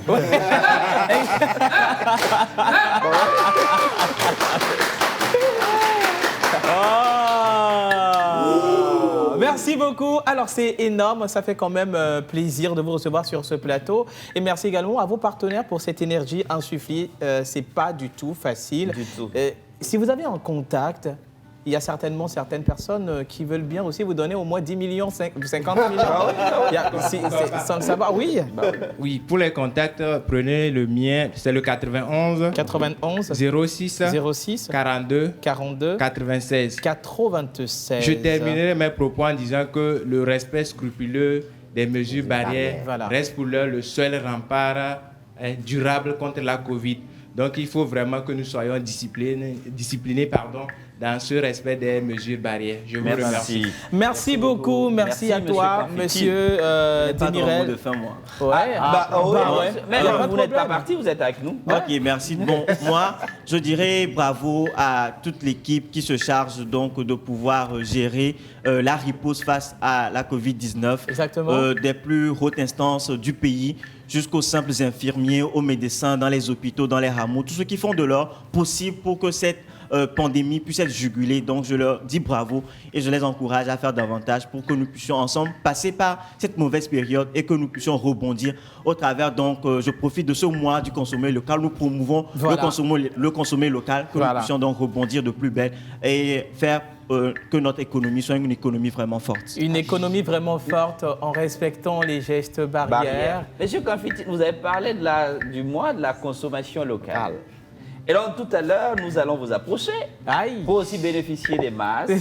Merci beaucoup. Alors, c'est énorme. Ça fait quand même plaisir de vous recevoir sur ce plateau. Et merci également à vos partenaires pour cette énergie insufflée. C'est pas du tout facile. Du tout. Si vous avez un contact, il y a certainement certaines personnes qui veulent bien aussi vous donner au moins 10 millions, 50 millions. Sans le savoir, oui. Oui, pour les contacts, prenez le mien, c'est le 91 06 42 96. Je terminerai mes propos en disant que le respect scrupuleux des mesures barrières reste pour l'heure le seul rempart durable contre la Covid. Donc, il faut vraiment que nous soyons disciplinés dans ce respect des mesures barrières. Je vous remercie. Merci beaucoup. Merci à toi, monsieur Demirel. de fin, moi. Mais vous n'êtes pas parti, vous êtes avec nous. Ok, merci. Bon, moi, je dirais bravo à toute l'équipe qui se charge donc de pouvoir gérer la riposte face à la Covid-19. Exactement. Des plus hautes instances du pays jusqu'aux simples infirmiers, aux médecins dans les hôpitaux, dans les hameaux, tous ceux qui font de leur possible pour que cette pandémie puisse être jugulée. Donc, je leur dis bravo et je les encourage à faire davantage pour que nous puissions ensemble passer par cette mauvaise période et que nous puissions rebondir au travers. Donc, je profite de ce mois du consommer local. Nous promouvons le consommer local, que nous puissions donc rebondir de plus belle et faire que notre économie soit une économie vraiment forte. Une économie vraiment forte en respectant les gestes barrières. Monsieur Kanfiti, vous avez parlé du mois de la consommation locale. Et donc tout à l'heure, nous allons vous approcher pour aussi bénéficier des masques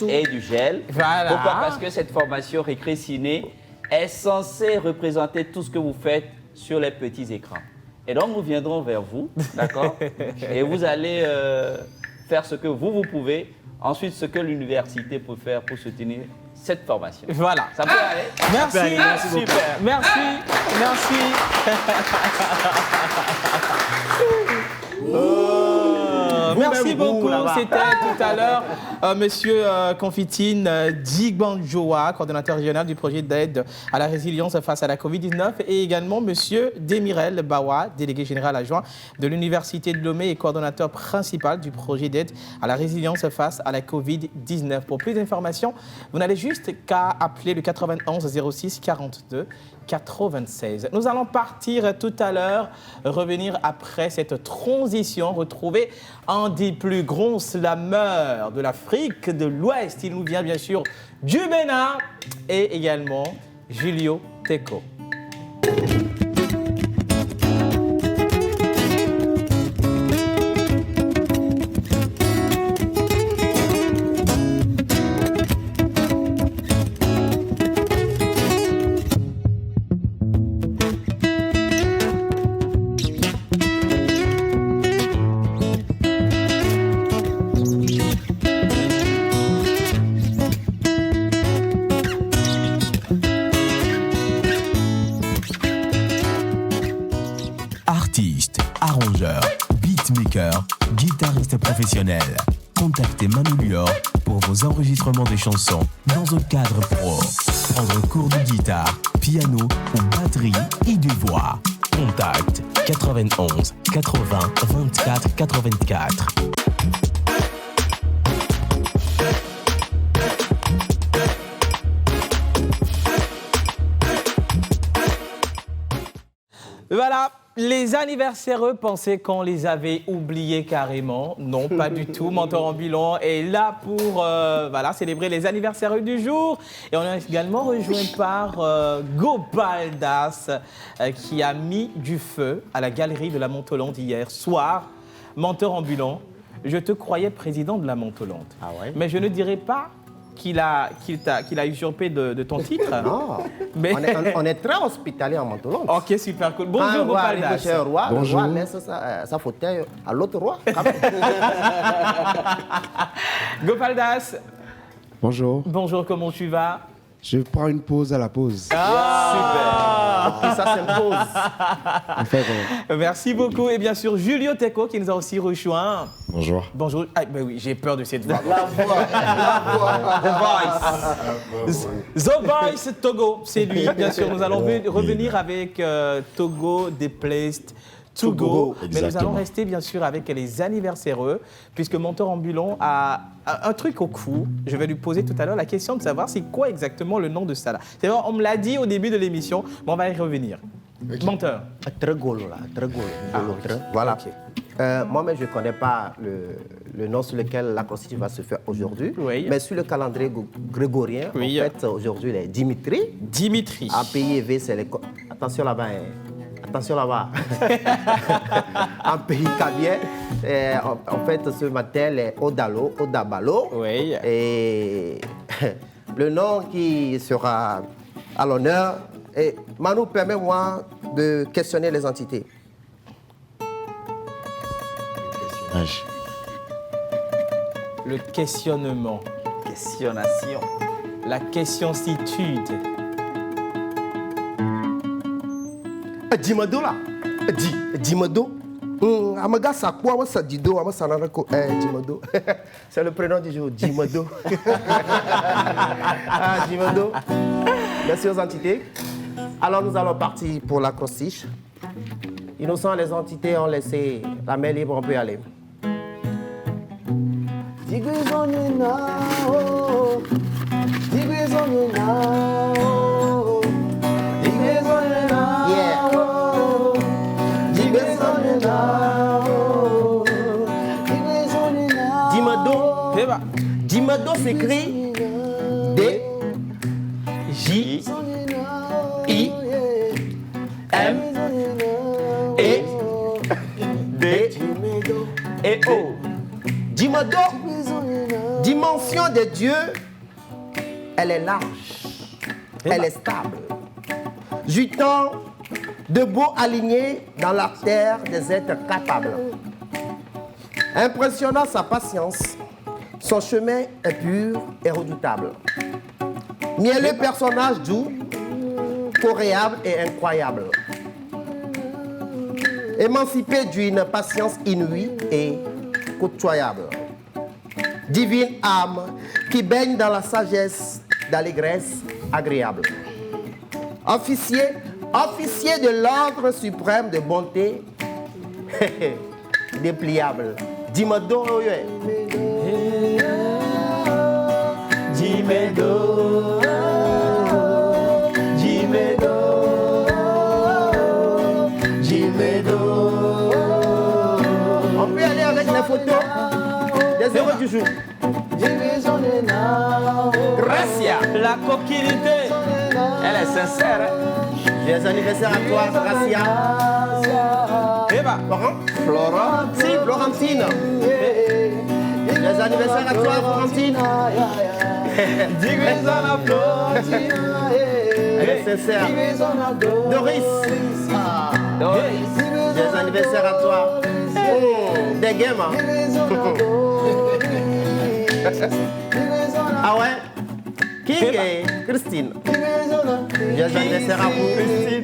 et du gel. Voilà. Pourquoi? Parce que cette formation Récré Ciné est censée représenter tout ce que vous faites sur les petits écrans. Et donc nous viendrons vers vous, d'accord? Et vous allez faire ce que vous pouvez. Ensuite, ce que l'université peut faire pour soutenir cette formation. Voilà. Ça peut aller? Merci. Super. Merci. Merci beaucoup. C'était tout à l'heure Monsieur Confitine Digbanjoa, coordonnateur régional du projet d'aide à la résilience face à la Covid-19, et également Monsieur Demirel Bawa, délégué général adjoint de l'Université de Lomé et coordonnateur principal du projet d'aide à la résilience face à la Covid-19. Pour plus d'informations, vous n'allez juste qu'à appeler le 91 06 42 96. Nous allons partir tout à l'heure, revenir après cette transition, retrouver un des plus grands slameurs de l'Afrique de l'Ouest. Il nous vient bien sûr du Bénin et également Julio Teko. Artiste, arrangeur, beatmaker, guitariste professionnel. Contactez Manu Lior pour vos enregistrements de chansons dans un cadre pro. Prendre cours de guitare, piano ou batterie et de voix. Contact 91 80 24 84. Voilà, les anniversaires pensaient qu'on les avait oubliés carrément. Non, pas du tout. Mentor Ambulant est là pour célébrer les anniversaires du jour. Et on est également rejoint par Gopaldas qui a mis du feu à la galerie de la Montolande hier soir. Mentor Ambulant, je te croyais président de la Montolande. Ah ouais? Mais je ne dirais pas qu'il a usurpé de ton titre. Non, mais... on est très hospitalier en Montolande. Ok, super cool. Bonjour, Gopaldas. Chez un roi, bonjour. le roi laisse sa fauteuil à l'autre roi. Gopaldas. Bonjour. Bonjour, comment tu vas? Je prends une pause à la pause. Ah, super. Ça s'impose. En fait, merci beaucoup. Et bien sûr, Julio Teko qui nous a aussi rejoint. Bonjour. Bonjour. Ah, ben oui, j'ai peur de cette voix. La voix. The Voice. The Voice Togo, c'est lui. Bien sûr, nous allons revenir avec Togo Déplaced to go. Mais nous allons rester bien sûr avec les anniversaires, puisque Mentor Ambulant a un truc au cou. Je vais lui poser tout à l'heure la question de savoir c'est quoi exactement le nom de ça là. C'est vrai, on me l'a dit au début de l'émission, mais on va y revenir. Okay. Menteur. Très golo là, très golo. Voilà. Okay. Moi-même, je ne connais pas le nom sur lequel la constitution va se faire aujourd'hui, mais sur le calendrier grégorien, en fait, aujourd'hui, il est Dimitri. Dimitri. En pays élevé, c'est les... Attention là-bas, Attention là-bas. En pays kabien, en fait, ce matin, est Odabalo. Oui. Et le nom qui sera à l'honneur est... Manu, permets-moi de questionner les entités. Le questionnement. Questionnation. La questioncitude. Dimado là. Dimado. Amaga Sakwa, Sadido, Amasanarako. Dimado. C'est le prénom du jour, Dimado. Dimado. Merci aux entités. Alors nous allons partir pour l'acrostiche. Innocents, les entités ont laissé la main libre, on peut y aller. Dimado s'écrit D J I M E D Et oh. Dimodo, dimension de Dieu, elle est large, elle est stable. Jutant de beaux alignés dans l'artère des êtres capables. Impressionnant sa patience, son chemin est pur et redoutable. Mielleux personnage doux, coréable et incroyable. Émancipé d'une patience inouïe et côtoyable. Divine âme qui baigne dans la sagesse d'allégresse agréable. Officier de l'ordre suprême de bonté dépliable. Dimodo, Dimedo, Dimedo, Dimedo. On peut aller avec les photos des heureux du jour. Gracia. La coquillité. Elle est sincère. Des anniversaires à toi, Gracia. Eva. Florentine. Florentine. Les anniversaires à toi, Florentine. Elle est sincère. Doris. Des anniversaires à toi. Des games. Ah ouais? King et Christine. Des anniversaires à vous. Christine.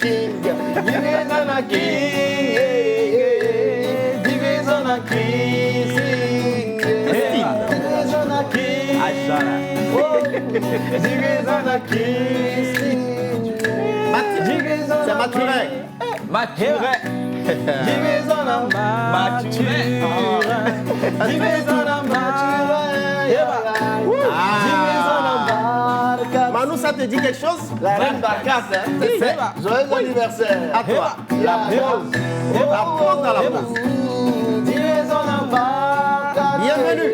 C'est Mathurin. Mathurin. Manu, ça te dit quelque chose? La reine Baccasse, hein? C'est fait. Joyeux anniversaire. À toi. La pause. La pause dans la pause. Bienvenue.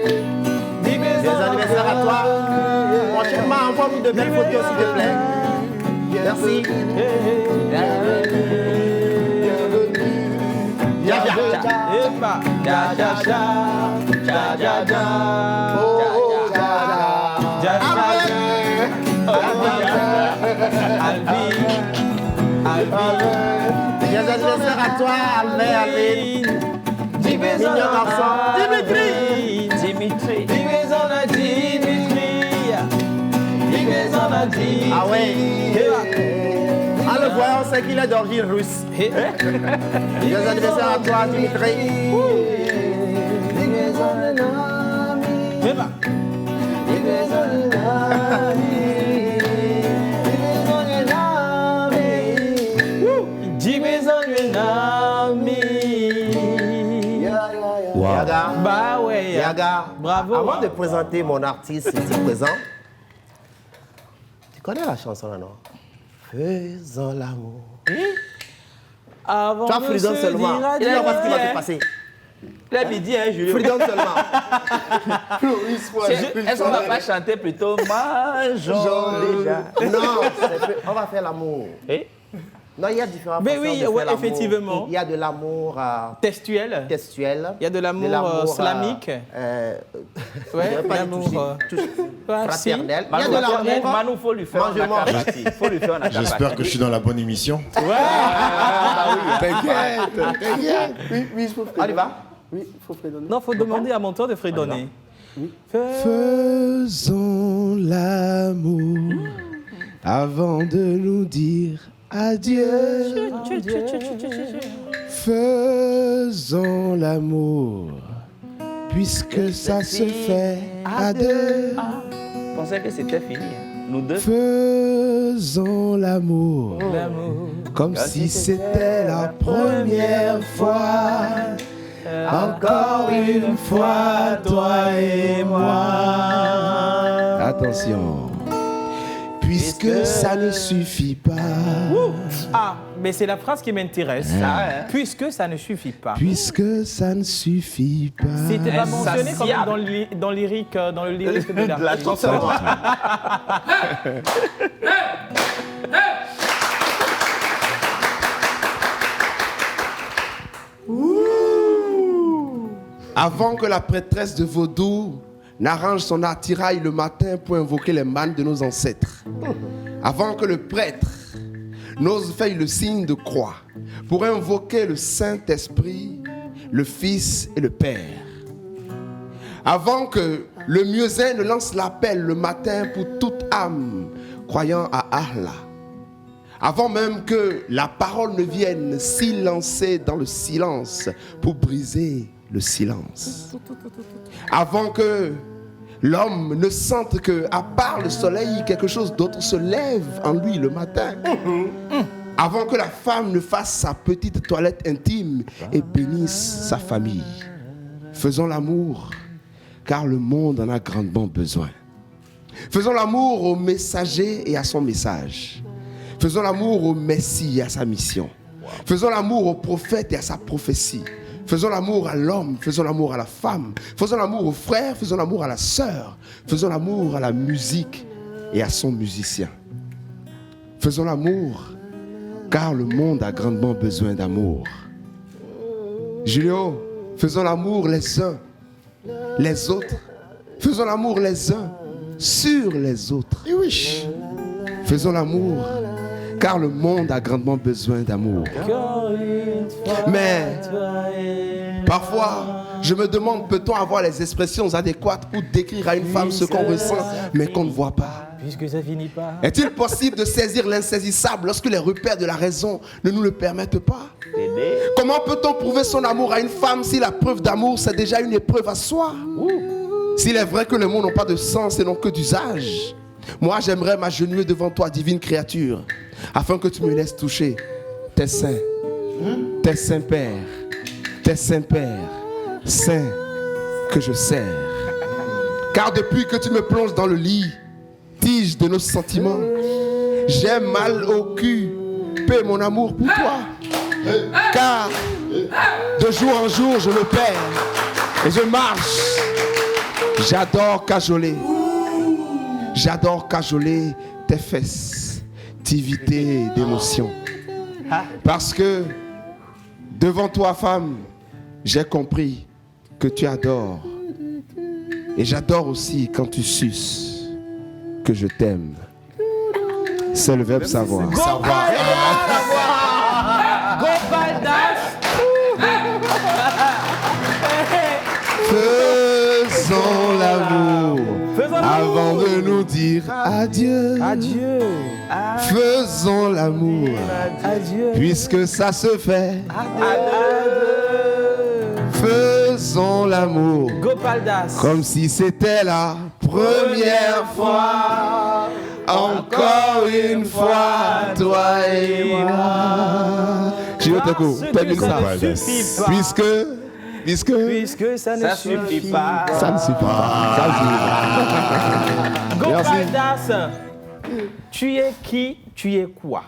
Des anniversaires à toi. Prochainement, envoie-nous de belles photos, s'il te plaît. Merci. Des anniversaires à toi, Alvin. Mignon garçon. Dimitri. Ah ouais. En le voyant, on sait qu'il est d'origine russe. Des anniversaires à toi, Dimitri. Wow. Yaga. Bah ouais. Yaga. Bravo. Avant de présenter mon artiste ici présent, tu connais la chanson là, non? Faisons l'amour. Avant tu as Freedom seulement. Il va voir ce qui va se passer. Là, midi, hein, Julien. Freedom seulement. Est-ce qu'on va pas chanter plutôt Mangeons déjà? Non, on va faire l'amour. Non, il y a différentes façons oui, de faire l'amour. effectivement. Il y a de l'amour textuel. Il y a de l'amour slamique. L'amour fraternel. Il y a de l'amour. Manu, faut lui faire un J'espère que je suis dans la bonne émission. T'inquiète. Oui, je peux fredonner. On y va? Oui, il faut fredonner. Non, il faut demander à mon tour de fredonner. Faisons l'amour avant de nous dire adieu. Faisons l'amour puisque ça se fait à deux. Je pensais que c'était fini. Nous deux. Faisons l'amour comme si c'était la première fois. Encore une fois, toi et moi. Attention. Puisque ça ne suffit pas. Ah, mais c'est la phrase qui m'intéresse. Puisque ça ne suffit pas. Puisque ça ne suffit pas. C'était pas mentionné quand même dans le lyrique de la chanson. Avant que la prêtresse de vaudou n'arrange son attirail le matin pour invoquer les mânes de nos ancêtres. Avant que le prêtre n'ose faire le signe de croix pour invoquer le Saint-Esprit, le Fils et le Père. Avant que le muezzin ne lance l'appel le matin pour toute âme croyant à Allah. Avant même que la parole ne vienne silencer dans le silence pour briser le silence. Avant que l'homme ne sente que, à part le soleil, quelque chose d'autre se lève en lui le matin. Avant que la femme ne fasse sa petite toilette intime et bénisse sa famille. Faisons l'amour, car le monde en a grandement besoin. Faisons l'amour au messager et à son message. Faisons l'amour au Messie et à sa mission. Faisons l'amour au prophète et à sa prophétie. Faisons l'amour à l'homme, faisons l'amour à la femme. Faisons l'amour au frère, faisons l'amour à la sœur. Faisons l'amour à la musique et à son musicien. Faisons l'amour, car le monde a grandement besoin d'amour. Julio, faisons l'amour les uns, les autres. Faisons l'amour les uns sur les autres. Faisons l'amour, car le monde a grandement besoin d'amour. Mais parfois, je me demande, peut-on avoir les expressions adéquates pour décrire à une femme ce qu'on ressent, mais qu'on ne voit pas? Puisque ça finit pas. Est-il possible de saisir l'insaisissable lorsque les repères de la raison ne nous le permettent pas? Comment peut-on prouver son amour à une femme si la preuve d'amour, c'est déjà une épreuve à soi? S'il est vrai que les mots n'ont pas de sens et n'ont que d'usage, moi j'aimerais m'agenouiller devant toi, divine créature, afin que tu me laisses toucher tes seins, tes saints pères, saints que je sers. Car depuis que tu me plonges dans le lit, tige de nos sentiments, j'ai mal au cul, paie mon amour pour toi. Car de jour en jour je me perds et je marche. J'adore cajoler tes festivités d'émotion. Parce que devant toi, femme, j'ai compris que tu adores. Et j'adore aussi quand tu suces que je t'aime. C'est le verbe savoir. Savoir. Faisons l'amour avant de nous dire adieu. Adieu. Faisons l'amour, puisque ça se fait. Faisons l'amour comme si c'était la première fois. Encore une fois, toi et moi. Je t'écoute, termine ça. Puisque ça ne suffit pas. Ça ne suffit pas. Gopaldas, tu es qui? Tu es quoi?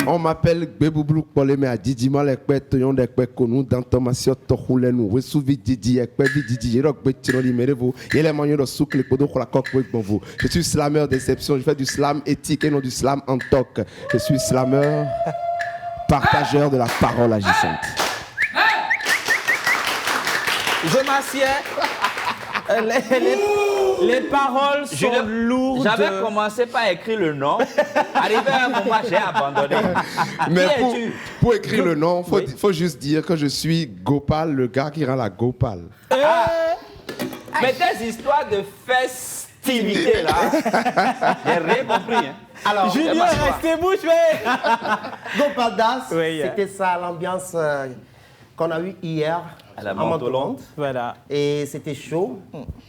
On m'appelle Beboublou Poleme à Didi Malekwe, Toyon de Kwekonou, dans Thomasio Tohulenu, Wesouvi Didi, Ekwevi Didi, Rock Betino Limerevo, et les manières de souk, les podos pour la coque pour vous. Je suis slameur d'exception, je fais du slam éthique et non du slam en toc. Je suis slameur, partageur de la parole agissante. Je m'assieds. Les paroles sont lourdes. J'avais commencé par écrire le nom. Arrivé à un moment, j'ai abandonné. Mais pour écrire le nom, il faut juste dire que je suis Gopal, le gars qui rend la Gopal. Mais tes histoires de festivités là, j'ai rien compris. Hein. Alors, Junior, restez bouche bée. Gopaldas, Oui, c'était ça l'ambiance qu'on a eue hier à la Montolonde. Voilà. Et c'était chaud.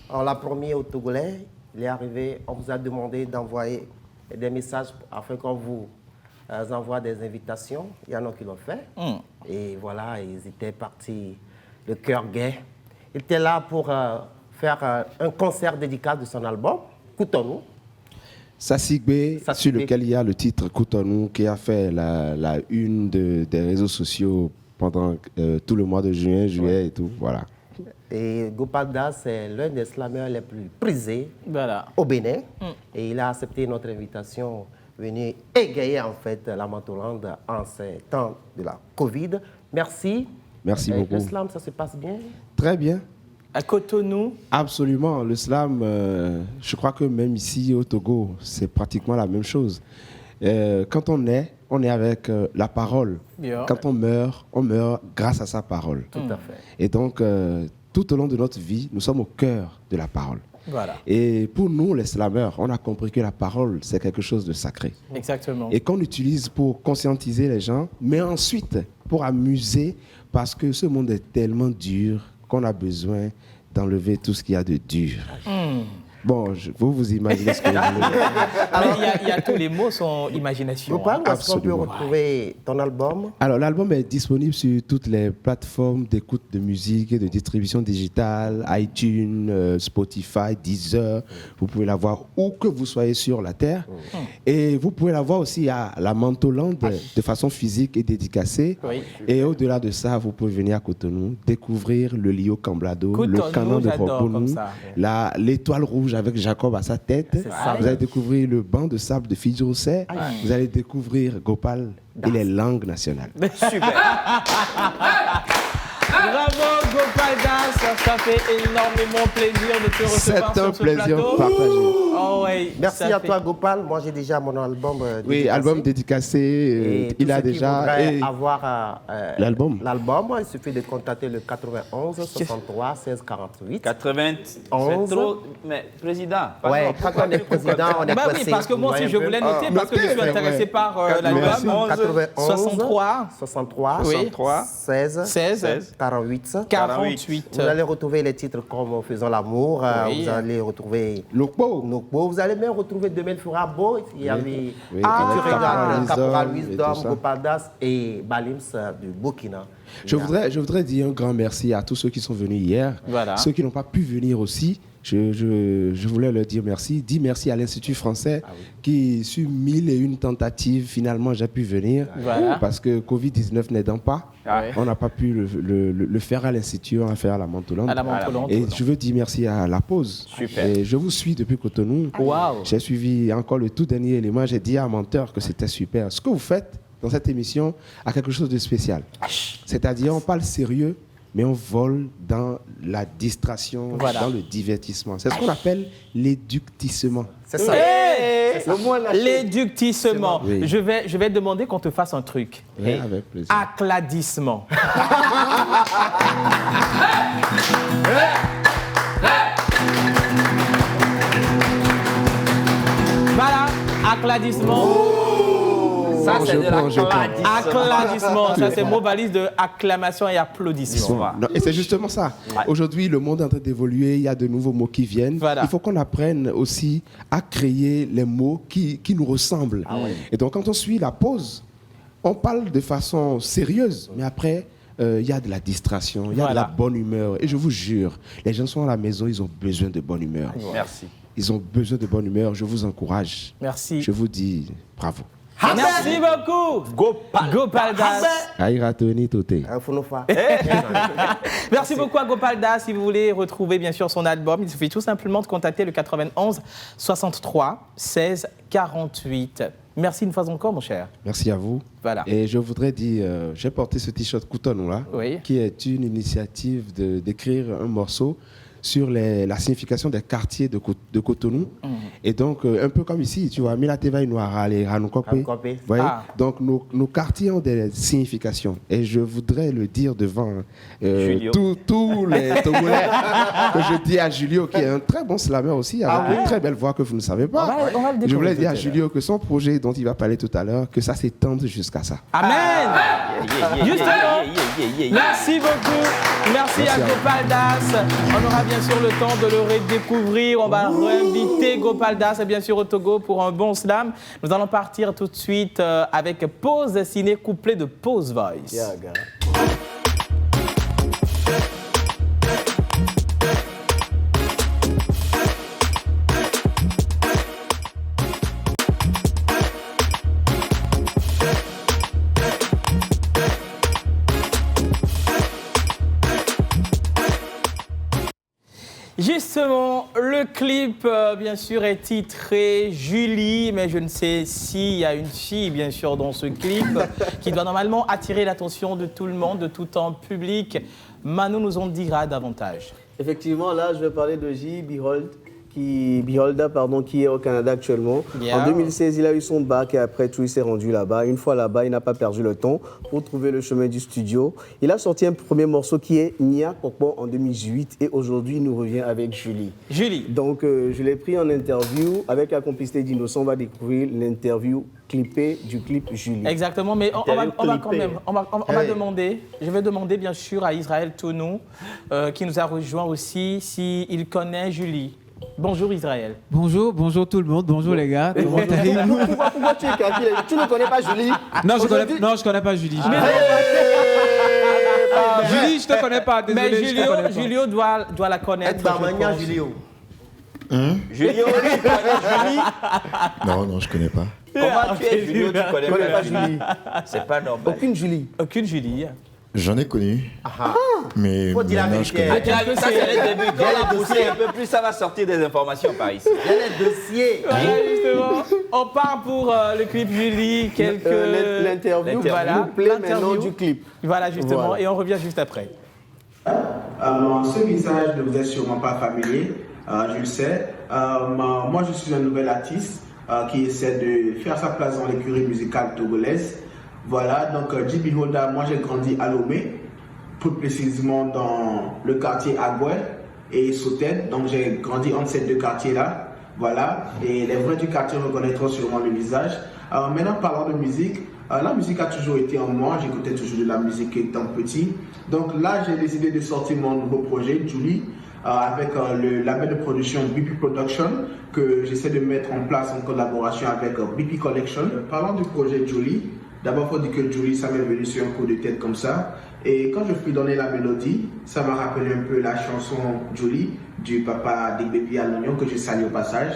On l'a promis aux Togolais. Il est arrivé, on vous a demandé d'envoyer des messages afin qu'on vous envoie des invitations. Il y en a qui l'ont fait. Et voilà, ils étaient partis, le cœur gai. Il était là pour faire un concert dédicace de son album, Coutons-nous. Sassigbe, sur lequel il y a le titre Coutons-nous, qui a fait la une des réseaux sociaux pendant tout le mois de juin, juillet et tout, voilà. Et Gopaldas, c'est l'un des slameurs les plus prisés au Bénin. Et il a accepté notre invitation, venir égayer en fait la Montolonde en ces temps de la Covid. Merci. Merci beaucoup. Le slam, ça se passe bien? Très bien. À Cotonou? Absolument. Le slam, je crois que même ici au Togo, c'est pratiquement la même chose. Quand on est avec la parole. Bien. Quand on meurt grâce à sa parole. Tout à fait. Et donc, tout au long de notre vie, nous sommes au cœur de la parole. Voilà. Et pour nous, les slameurs, on a compris que la parole, c'est quelque chose de sacré. Exactement. Et qu'on utilise pour conscientiser les gens, mais ensuite pour amuser, parce que ce monde est tellement dur qu'on a besoin d'enlever tout ce qu'il y a de dur. Bon, vous imaginez ce que vous voulez. Alors, il y a tous les mots sont imagination. Gopal, où est-ce qu'on peut Absolument. retrouver ton album? Alors, l'album est disponible sur toutes les plateformes d'écoute de musique et de distribution digitale, iTunes, Spotify, Deezer. Vous pouvez l'avoir où que vous soyez sur la Terre. Et vous pouvez l'avoir aussi à la Mantoland de façon physique et dédicacée. Oui. Et au-delà de ça, vous pouvez venir à Cotonou, découvrir le Lio Camblado, Cotonou, le canon de j'adore Robonou, comme ça. l'étoile rouge avec Jacob à sa tête. ça. Vous allez découvrir le banc de sable de Fidji Rousset. Vous allez découvrir Gopal et les langues nationales. Super. Bravo Gopal Das, ça fait énormément plaisir de te recevoir C'est un sur ce plaisir plateau. partagé. Oh, ouais, Merci ça à fait- toi, Gopal. Moi, j'ai déjà mon album Oui, dédicacé. album dédicacé. Et Il tous a ceux qui déjà. voudraient et avoir l'album. il suffit de contacter le 91 63 16 48. 80, c'est trop. Mais président. Ouais, quand on est président, on est Bah oui, pressé. parce que moi aussi je voulais noter parce que je suis intéressé par l'album. 63 63 Oui. 16 16 48. 48. Vous allez retrouver les titres comme Faisons l'amour. Oui. Vous allez retrouver Nokpo. Vous allez même retrouver Demain fera beau. Il y avait Oui, tu avec regardes Caporal Wisdom et Wisdom, tout ça. Gopal Das et Balims du Burkina. Je voudrais dire un grand merci à tous ceux qui sont venus hier. Voilà. Ceux qui n'ont pas pu venir aussi, je voulais leur dire merci. Dis merci à l'Institut français qui, sur 1001 tentatives, finalement, j'ai pu venir. Voilà. Parce que Covid-19 n'aidant pas, on n'a pas pu le faire à l'Institut, on l'a fait à la Mantoland. À la Mantoland. Et je veux dire merci à La Pause. Super. Et je vous suis depuis Cotonou. Waouh. J'ai suivi encore le tout dernier élément. J'ai dit à Menteur que c'était super. Ce que vous faites dans cette émission a quelque chose de spécial. C'est-à-dire, on parle sérieux, mais on vole dans la distraction, Voilà. dans le divertissement. C'est ce qu'on appelle l'éductissement. C'est ça. Hey, Le mot lâché. l'éductissement. Oui. Je vais demander qu'on te fasse un truc. Oui, avec plaisir. Accladissement. Voilà, accladissement. Ça, c'est de Je prends. Accladissement, ça c'est mot valise de acclamation et applaudissement. Non, et c'est justement ça. Aujourd'hui, le monde est en train d'évoluer, il y a de nouveaux mots qui viennent. Voilà. Il faut qu'on apprenne aussi à créer les mots qui nous ressemblent. Et donc, quand on suit La Pause, on parle de façon sérieuse, mais après, il y a de la distraction, il y a de Voilà. la bonne humeur. Et je vous jure, les gens sont à la maison, ils ont besoin de bonne humeur. Merci. Ils ont besoin de bonne humeur. Je vous encourage. Merci. Je vous dis bravo. Merci beaucoup. Gopal Das. Aïra Tony Toté. Merci beaucoup à Gopal Das. Si vous voulez retrouver bien sûr son album, il suffit tout simplement de contacter le 91 63 16 48. Merci une fois encore, mon cher. Merci à vous. Voilà. Et je voudrais dire, j'ai porté ce t-shirt Cotonou là, Oui. qui est une initiative d'écrire un morceau sur la signification des quartiers de Cotonou. Et donc, un peu comme ici, tu vois, Milateva Noira, les Ranokopé. Ranokopé. Vous voyez? Ah. Donc, nos quartiers ont des significations. Et je voudrais le dire devant Julio. tous les Togolais, que je dis à Julio, qui est un très bon slameur aussi, avec une très belle voix que vous ne savez pas. On va le découvrir Je voulais tout dire à à l'heure. Julio que son projet dont il va parler tout à l'heure, que ça s'étende jusqu'à ça. Amen. Justement. Yeah. Merci beaucoup. Merci à à vous. Gopal Das. On aura bien sûr le temps de le redécouvrir. On va réinviter Gopal Das, bien sûr, au Togo pour un bon slam. Nous allons partir tout de suite avec Pause Ciné couplé de Pause Voice. Yeah, gars. Justement, le clip, bien sûr, est titré Julie, mais je ne sais s'il y a une fille, bien sûr, dans ce clip, qui doit normalement attirer l'attention de tout le monde, de tout un public. Manu nous en dira davantage. Effectivement, là, je vais parler de J. Biholda, qui est au Canada actuellement. Yeah. En 2016, il a eu son bac et après tout, il s'est rendu là-bas. Une fois là-bas, il n'a pas perdu le temps pour trouver le chemin du studio. Il a sorti un premier morceau qui est Nia Kokbo en 2018 et aujourd'hui, il nous revient avec Julie. Julie. Donc, je l'ai pris en interview avec la complicité d'Innocent. On va découvrir l'interview clippée du clip Julie. Exactement, mais on va quand même, demander, je vais demander bien sûr à Israël Tounou, qui nous a rejoint aussi, s'il connaît Julie. Bonjour Israël. Bonjour tout le monde, bonjour les gars. Comment allez-vous? Pourquoi tu es calculé? Tu ne connais pas Julie? Non, je connais pas Julie. Julie, je te connais pas, désolé. Mais Julio doit la connaître. Julio. Julio, tu connais Julie? Non, je connais pas. Comment tu es Julio, tu connais pas Julie? C'est pas normal. Aucune Julie. Aucune Julie. J'en ai connu. Mais faut dire la maintenant, je vérité. connais. Ça, c'est le début. Quand on a poussé un peu plus, ça va sortir des informations par ici. Il y a les dossiers. Voilà, justement. On part pour le clip Julie, l'interview. Voilà, maintenant du clip. Voilà, justement, Voilà. et on revient juste après. Ce visage ne vous est sûrement pas familier, je le sais. Moi, je suis un nouvel artiste qui essaie de faire sa place dans l'écurie musicale togolaise. Voilà, donc J. Biholda, moi j'ai grandi à Lomé, plus précisément dans le quartier Agoué et Sautet. Donc j'ai grandi entre ces deux quartiers-là. Voilà, et les vrais du quartier reconnaîtront sûrement le visage. Maintenant, parlant de musique, la musique a toujours été en moi, j'écoutais toujours de la musique étant petit. Donc là, j'ai décidé de sortir mon nouveau projet, Julie, avec le label de production BP Production, que j'essaie de mettre en place en collaboration avec BP Collection. Parlant du projet Julie, d'abord, il faut dire que Julie, ça m'est venu sur un coup de tête comme ça. Et quand je fus donner la mélodie, ça m'a rappelé un peu la chanson Julie du papa des bébés à l'oignon que je salue au passage.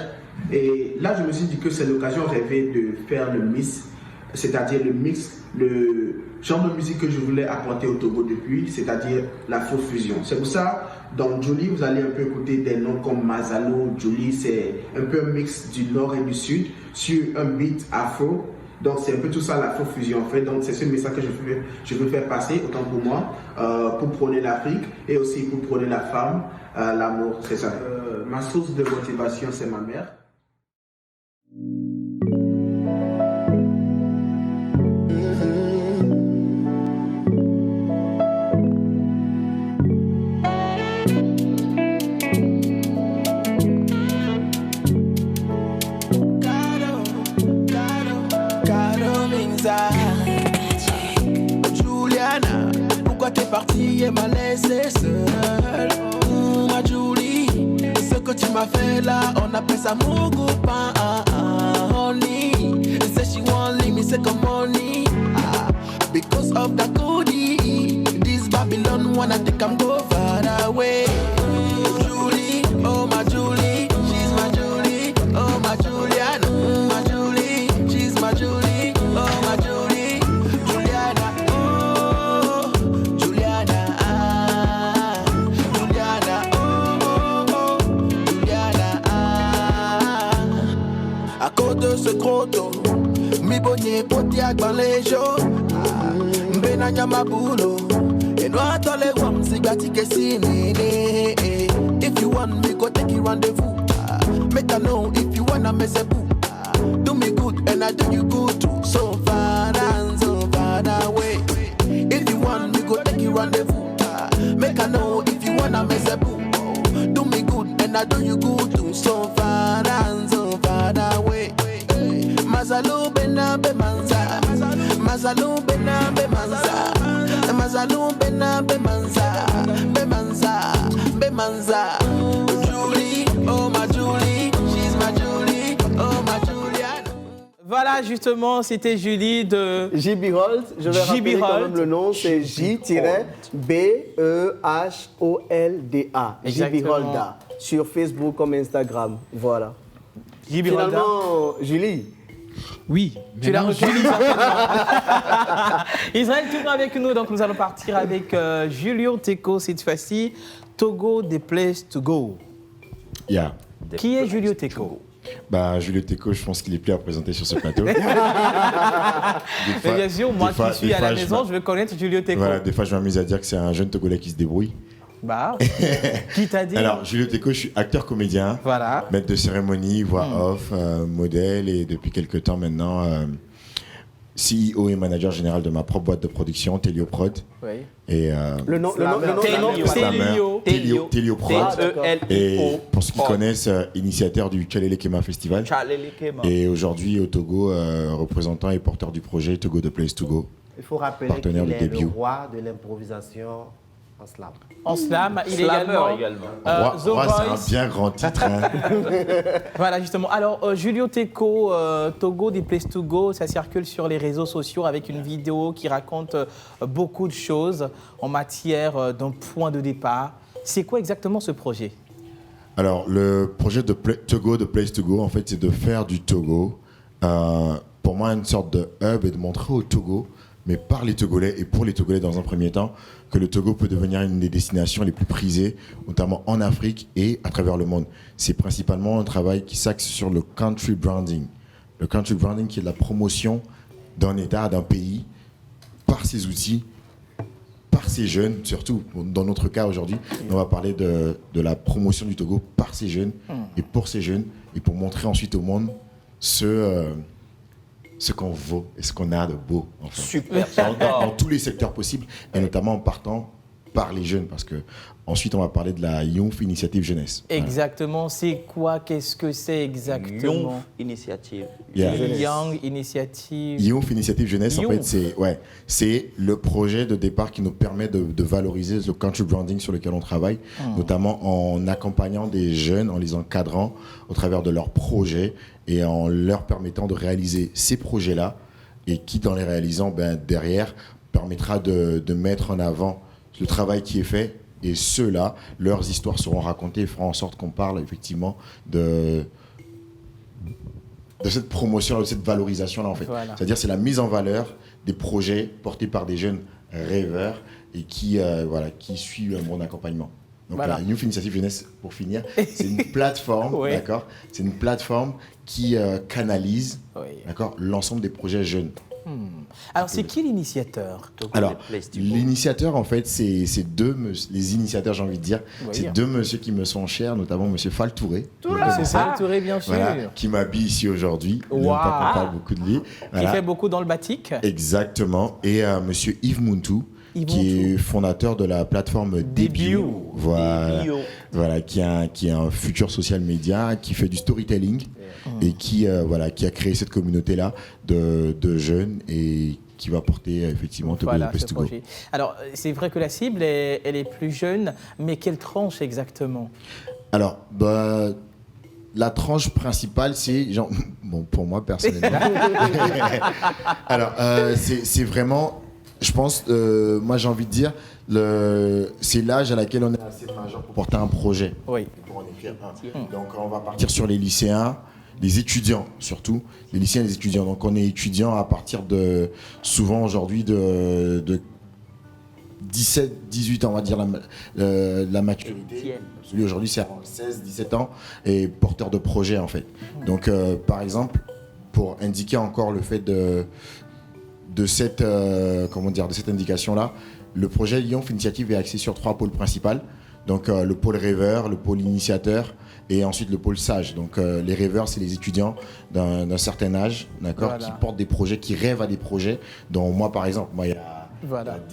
Et là, je me suis dit que c'est l'occasion rêvée de faire le mix, c'est-à-dire le mix, le genre de musique que je voulais apporter au Togo depuis, c'est-à-dire la faux fusion. C'est pour ça, dans Julie, vous allez un peu écouter des noms comme Mazalo, Julie, c'est un peu un mix du nord et du sud sur un beat afro. Donc c'est un peu tout ça la faux fusion en fait. Donc c'est ce message que je veux faire passer autant pour moi, pour prôner l'Afrique et aussi pour prôner la femme, l'amour, c'est ça. Ma source de motivation, c'est ma mère. Juliana, pourquoi t'es partie et m'a laissé seule? Ma Julie, ce que tu m'as fait là, on appelle ça Mugu Pan. Honey, say she won't leave me, say come on, because of the goodie. This Babylon wanna think I'm go far away. Julie, oh my Julie, she's my Julie, oh my Juliana, my Julie, she's my Julie, oh my Julie, Juliana, oh Juliana, Juliana, oh Juliana, à cause de ce gros dos, mi bonnier potiak dans les jours, mbenanya mabulo. And what all I want, see that you can see me. If you want me, go take a rendezvous. Make I know if you wanna mess a boo. Do me good and I do you good too. So far and so far away. If you want me, go take a rendezvous. Make I know if you wanna mess a boo. Do me good and I do you good too. So far and so far away. Mazalu bena be manza. Mazalu bena be manza. Mazalu bena be manza. Be manza. Be manza. Julie, oh my Julie, she's my Julie, oh my Juliana. Voilà, justement, c'était Julie de J. Biholda. Je vais rappeler quand même le nom, c'est J-B-E-H-O-L-D-A. J. Biholda. Sur Facebook comme Instagram. Voilà. J. Biholda. Finalement, Julie. Oui. Tu l'as reconnu. Israël tourne avec nous, donc nous allons partir avec Julio Teko cette fois-ci. Togo, the place to go. Yeah. Qui est Julio Teco? Julio Teco, je pense qu'il est plus à présenter sur ce plateau. Mais bien sûr, moi qui suis à la maison, je veux connaître Julio Teco. Voilà, des fois, je m'amuse à dire que c'est un jeune Togolais qui se débrouille. Qui t'a dit? Alors, Julio Teco, je suis acteur-comédien, maître de cérémonie, voix off, modèle, et depuis quelques temps maintenant, CEO et manager général de ma propre boîte de production, Telio Prod. Oui. Et le nom, Telio Prod. Et pour ceux qui connaissent, initiateur du Tchalele Kema Festival. Et aujourd'hui au Togo, représentant et porteur du projet Togo The Place to Go. Il faut rappeler qu'il est le roi de l'improvisation en slam. En slam, il est également. Roi, c'est un bien grand titre. Hein. Voilà, justement. Alors, Julio Teco, Togo, The Place to Go, ça circule sur les réseaux sociaux avec une vidéo qui raconte beaucoup de choses en matière d'un point de départ. C'est quoi exactement ce projet? Alors, le projet de Togo, The Place to Go, en fait, c'est de faire du Togo, pour moi, une sorte de hub et de montrer au Togo, mais par les Togolais et pour les Togolais dans un premier temps, que le Togo peut devenir une des destinations les plus prisées, notamment en Afrique et à travers le monde. C'est principalement un travail qui s'axe sur le country branding. Le country branding qui est la promotion d'un État, d'un pays, par ses outils, par ses jeunes, surtout dans notre cas aujourd'hui, on va parler de la promotion du Togo par ses jeunes et pour ces jeunes, et pour montrer ensuite au monde ce qu'on vaut et ce qu'on a de beau. Enfin. Super. Dans tous les secteurs possibles, et notamment en partant par les jeunes, parce que ensuite on va parler de la Youth Initiative Jeunesse. Exactement, c'est quoi? Qu'est-ce que c'est exactement? Young Initiative. Young Initiative. Youth Initiative Jeunesse, en fait, c'est le projet de départ qui nous permet de valoriser le country branding sur lequel on travaille, notamment en accompagnant des jeunes, en les encadrant au travers de leurs projets et en leur permettant de réaliser ces projets-là, et qui, dans les réalisant, derrière, permettra de mettre en avant le travail qui est fait, et ceux-là, leurs histoires seront racontées et feront en sorte qu'on parle effectivement de cette promotion, de cette valorisation-là, en fait. Voilà. C'est-à-dire, c'est la mise en valeur des projets portés par des jeunes rêveurs et qui suivent un bon accompagnement. Donc la Youth Initiative Jeunesse, pour finir, c'est une plateforme, d'accord. C'est une plateforme qui canalise, d'accord, l'ensemble des projets jeunes. Alors, c'est qui l'initiateur? Alors, l'initiateur, en fait, c'est les initiateurs, j'ai envie de dire, c'est deux messieurs qui me sont chers, notamment monsieur Fall Touré. C'est Fall Touré, bien sûr. Voilà, qui m'habille ici aujourd'hui. Wow. On parle beaucoup de lui. Qui fait beaucoup dans le batik. Exactement. Et monsieur Yves Muntu, qui est fondateur de la plateforme Debut. Voilà, qui est un futur social media, qui fait du storytelling et qui a créé cette communauté-là de jeunes et qui va porter effectivement Togo The Place to Go. Alors, c'est vrai que la cible, elle est plus jeune, mais quelle tranche exactement? Alors, la tranche principale, c'est, pour moi personnellement, alors, c'est vraiment... Je pense, moi j'ai envie de dire, c'est l'âge à laquelle on est assez majeur pour porter un projet. Oui. Pour en écrire un. Donc on va partir sur les lycéens, les étudiants surtout, les lycéens et les étudiants. Donc on est étudiant à partir de, souvent aujourd'hui, de 17, 18 ans, on va dire la maturité. Celui aujourd'hui c'est à 16, 17 ans et porteur de projet en fait. Donc par exemple, pour indiquer encore le fait de cette indication-là, le projet Youth Initiative est axé sur 3 pôles principaux. Donc le pôle rêveur, le pôle initiateur et ensuite le pôle sage. Donc les rêveurs, c'est les étudiants d'un certain âge, d'accord, qui portent des projets, qui rêvent à des projets. Donc moi, par exemple, il y a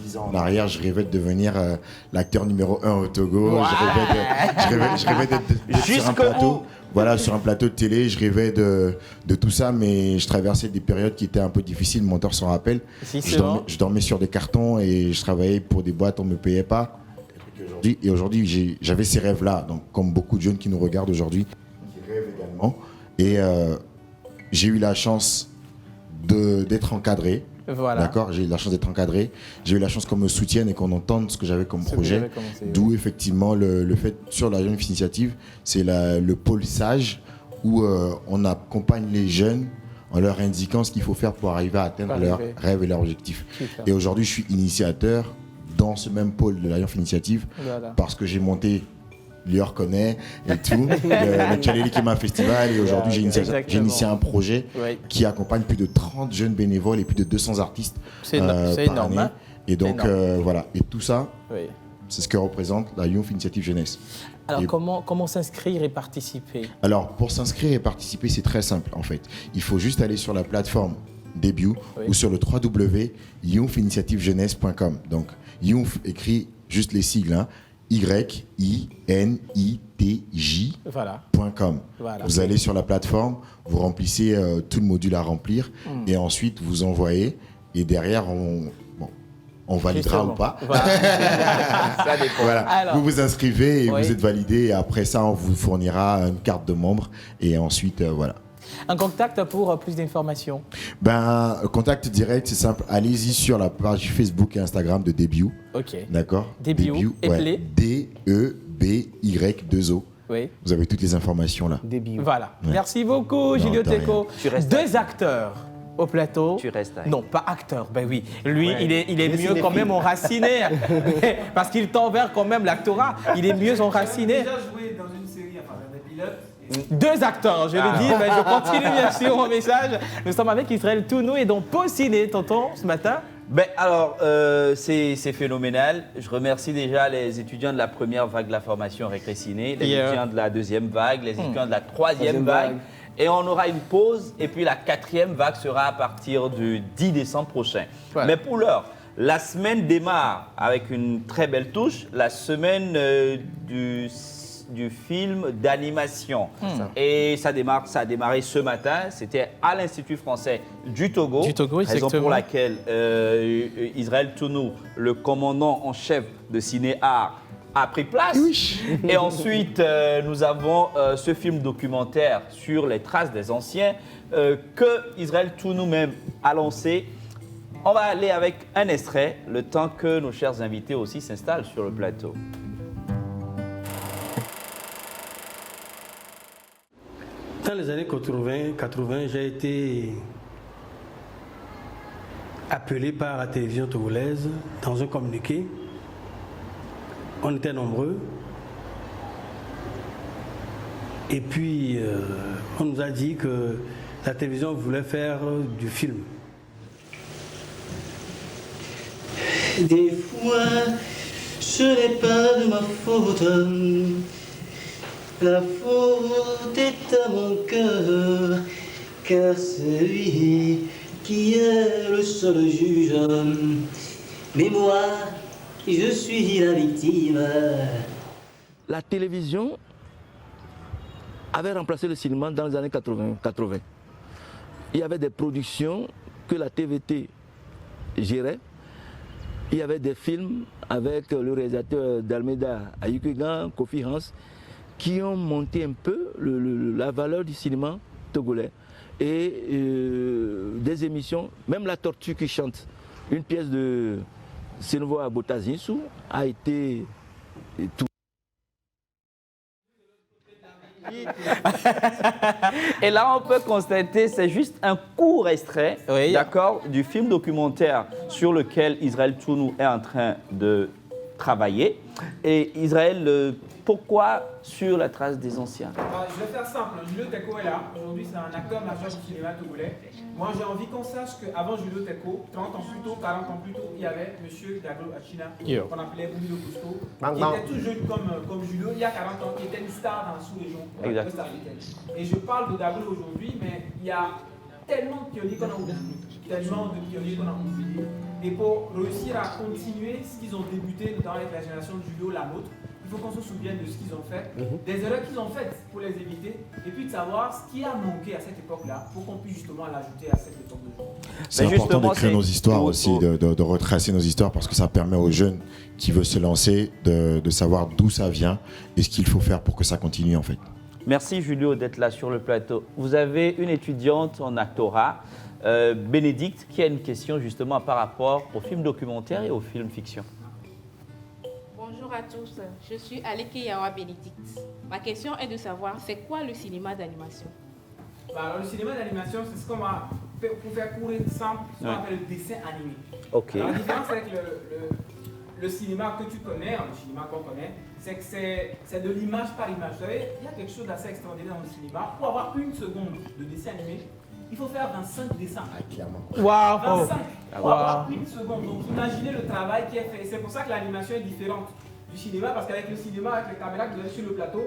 10 ans en arrière, je rêvais de devenir l'acteur numéro 1 au Togo. Je rêvais d'être sur un plateau. Voilà, sur un plateau de télé, je rêvais de tout ça, mais je traversais des périodes qui étaient un peu difficiles, mon mentor s'en rappelle. Je dormais sur des cartons et je travaillais pour des boîtes, on ne me payait pas. Et aujourd'hui, j'avais ces rêves-là, donc comme beaucoup de jeunes qui nous regardent aujourd'hui, qui rêvent également. Et j'ai eu la chance d'être encadré. Voilà. D'accord, j'ai eu la chance d'être encadré. J'ai eu la chance qu'on me soutienne et qu'on entende ce que j'avais comme projet. D'où effectivement le fait sur la Youth Initiative, c'est le pôle sage où on accompagne les jeunes en leur indiquant ce qu'il faut faire pour arriver à atteindre leurs rêves et leurs objectifs. Et aujourd'hui, je suis initiateur dans ce même pôle de la Youth Initiative parce que j'ai monté Lior connaît et tout, le Tchaleli Kema Festival. Et aujourd'hui, j'ai initié un projet qui accompagne plus de 30 jeunes bénévoles et plus de 200 artistes par énorme, année. hein. Et donc, voilà. Et tout ça, Oui. c'est ce que représente la Youth Initiative Jeunesse. Alors, Et- comment s'inscrire et participer? Alors, pour s'inscrire et participer, c'est très simple en fait. Il faut juste aller sur la plateforme Debut ou sur le www.youthinitiativejeunesse.com. Donc, Youth écrit juste les sigles, hein, YINITJ.com. Voilà. Vous allez sur la plateforme, vous remplissez tout le module à remplir et ensuite vous envoyez. Et derrière, on validera Justement. ou pas. Voilà. Ça dépend. Voilà. Alors, vous vous inscrivez et oui. vous êtes validé. Et après ça, on vous fournira une carte de membre. Et ensuite, voilà. Un contact pour plus d'informations. Contact direct, c'est simple. Allez-y sur la page Facebook et Instagram de Debut. Ok. D'accord. Debut, appelé. D-E-B-Y-2-O. Oui. Vous avez toutes les informations là. Voilà. Ouais. Merci beaucoup, Julio de rien. Teco. Deux acteurs au plateau. Tu restes avec. Non, pas acteur. Ben oui. Lui, Ouais. il est Il est mieux cinéphile. quand même enraciné. Parce qu'il tend vers quand même l'actorat. Il est mieux enraciné. J'ai déjà joué dans une série, enfin, dans des pilotes. Deux acteurs, je le dis, mais je continue bien sûr mon message. Nous sommes avec Israël Tounou et donc Paul Ciné, tonton, ce matin. Ben alors, c'est phénoménal. Je remercie déjà les étudiants de la première vague de la formation Récré Ciné, les étudiants de la deuxième vague, les étudiants de la troisième vague. Et on aura une pause et puis la quatrième vague sera à partir du 10 décembre prochain. Voilà. Mais pour l'heure, la semaine démarre avec une très belle touche, la semaine du film d'animation. Et ça a démarré ce matin, c'était à l'Institut français du Togo. Du Togo, raison exactement. pour laquelle Israël Tounou, le commandant en chef de Ciné-Art, a pris place. Et ensuite, nous avons ce film documentaire sur les traces des anciens que Israël Tounou même a lancé. On va aller avec un extrait, le temps que nos chers invités aussi s'installent sur le plateau. Dans les années 80, j'ai été appelé par la télévision togolaise dans un communiqué. On était nombreux. Et puis, on nous a dit que la télévision voulait faire du film. Des fois, ce n'est pas de ma faute. La faute est à mon cœur, car c'est lui qui est le seul juge. Mais moi, je suis la victime. La télévision avait remplacé le cinéma dans les années 80. Il y avait des productions que la TVT gérait. Il y avait des films avec le réalisateur d'Almeida, Ayukegan, Kofi Hans, qui ont monté un peu la valeur du cinéma togolais. Et des émissions, même La Tortue qui chante, une pièce de Senovo Abotazinsou a été tout. Et là, on peut constater, c'est juste un court extrait, d'accord, du film documentaire sur lequel Israël Tounou est en train de travailler. Et Israël, pourquoi sur la trace des anciens? Je vais faire simple. Julio Teco est là. Aujourd'hui, c'est un acteur majeur du cinéma togolais. Moi, j'ai envie qu'on sache qu'avant Julio Teco, 30 ans plus tôt, 40 ans plus tôt, il y avait M. Daglo Achina, qu'on appelait Boumilo Cousteau, qui était tout jeune comme Julio, il y a 40 ans, qui était une star dans la sous-région ouest-africaine. Et je parle de Daglo aujourd'hui, mais il y a tellement de pionniers qu'on a oubliés. Et pour réussir à continuer ce qu'ils ont débuté dans la génération de Julio, la nôtre, il faut qu'on se souvienne de ce qu'ils ont fait, des erreurs qu'ils ont faites pour les éviter, et puis de savoir ce qui a manqué à cette époque-là pour qu'on puisse justement l'ajouter à cette époque d'aujourd'hui. C'est important d'écrire nos histoires aussi, de retracer nos histoires parce que ça permet aux jeunes qui veulent se lancer de savoir d'où ça vient et ce qu'il faut faire pour que ça continue en fait. Merci Julio d'être là sur le plateau. Vous avez une étudiante en actorat, Bénédicte, qui a une question justement par rapport au film documentaire et au film fiction. Bonjour à tous, je suis Aleke Yawa Bénédicte. Ma question est de savoir, c'est quoi le cinéma d'animation? Alors, le cinéma d'animation, c'est ce qu'on va, pour faire courir simple, ce qu'on appelle le dessin animé. Ok. Alors, la différence avec le cinéma que tu connais, le cinéma qu'on connaît, c'est que c'est de l'image par image. Vous savez, il y a quelque chose d'assez extraordinaire dans le cinéma. Pour avoir une seconde de dessin animé, il faut faire 25 dessins. Clairement. Waouh! 25 pour avoir une seconde. Donc imaginez le travail qui est fait. C'est pour ça que l'animation est différente du cinéma, parce qu'avec le cinéma, avec les caméras que vous avez sur le plateau,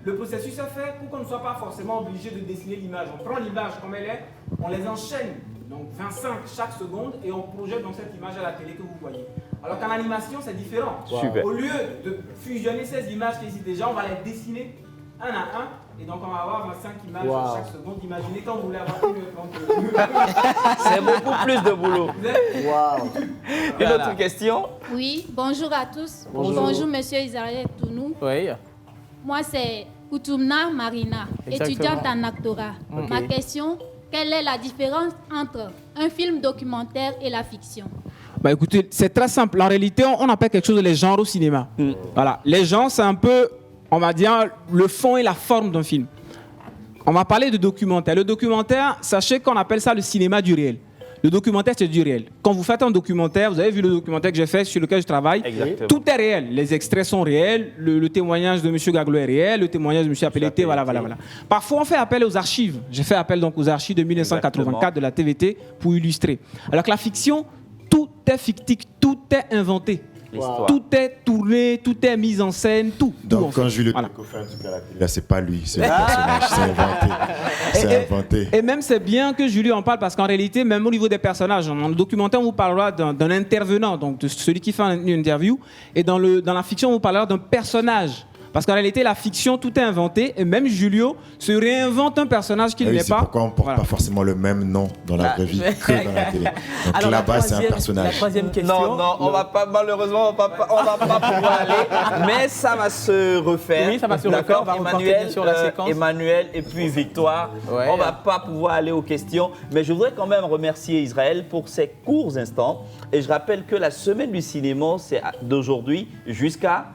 le processus est fait pour qu'on ne soit pas forcément obligé de dessiner l'image. On prend l'image comme elle est, on les enchaîne, donc 25 chaque seconde, et on projette donc cette image à la télé que vous voyez. Alors qu'en animation, c'est différent. Super. Au lieu de fusionner ces images qui existent déjà, on va les dessiner un à un. Et donc on va avoir 25 images chaque seconde. Imaginez quand vous voulez avoir une C'est beaucoup plus de boulot. Une autre question? Oui, bonjour à tous. Bonjour. Monsieur Israël Tounou. Oui. Moi, c'est Koutoumna Marina, étudiante en actorat. Ok. Ma question, quelle est la différence entre un film documentaire et la fiction? Bah écoutez, c'est très simple. En réalité, on appelle quelque chose les genres au cinéma. Voilà. Les genres, c'est un peu, on va dire, le fond et la forme d'un film. On va parler de documentaire. Le documentaire, sachez qu'on appelle ça le cinéma du réel. Le documentaire, c'est du réel. Quand vous faites un documentaire, vous avez vu le documentaire que j'ai fait sur lequel je travaille. Exactement. Tout est réel. Les extraits sont réels. Le témoignage de M. Gaglo est réel. Le témoignage de M. Apelleté, voilà. Parfois, on fait appel aux archives. J'ai fait appel donc aux archives de 1984 de la TVT pour illustrer. Alors que la fiction, tout est fictif, tout est inventé. Tout est tourné, tout est mis en scène, tout. Donc quand Julio Teco fait un truc à la télé, là c'est pas lui, c'est un personnage, c'est inventé. C'est inventé. Et même c'est bien que Julio en parle parce qu'en réalité, même au niveau des personnages, dans le documentaire on vous parlera d'un intervenant, donc de celui qui fait une interview, et dans la fiction on vous parlera d'un personnage. Parce qu'en réalité, la fiction, tout est inventé, et même Julio se réinvente un personnage qu'il n'est pas. C'est pourquoi on ne porte pas forcément le même nom dans la vraie vie que dans la télé. Donc là-bas, c'est un personnage. La troisième question. Non, on va pas, malheureusement, on va pas pouvoir aller, mais ça va se refaire. Oui, ça va se refaire. D'accord, On va reporter Emmanuel, sur la séquence. Emmanuel et puis Victoire. On va pas pouvoir aller aux questions, mais je voudrais quand même remercier Israël pour ces courts instants. Et je rappelle que la semaine du cinéma, c'est d'aujourd'hui jusqu'à...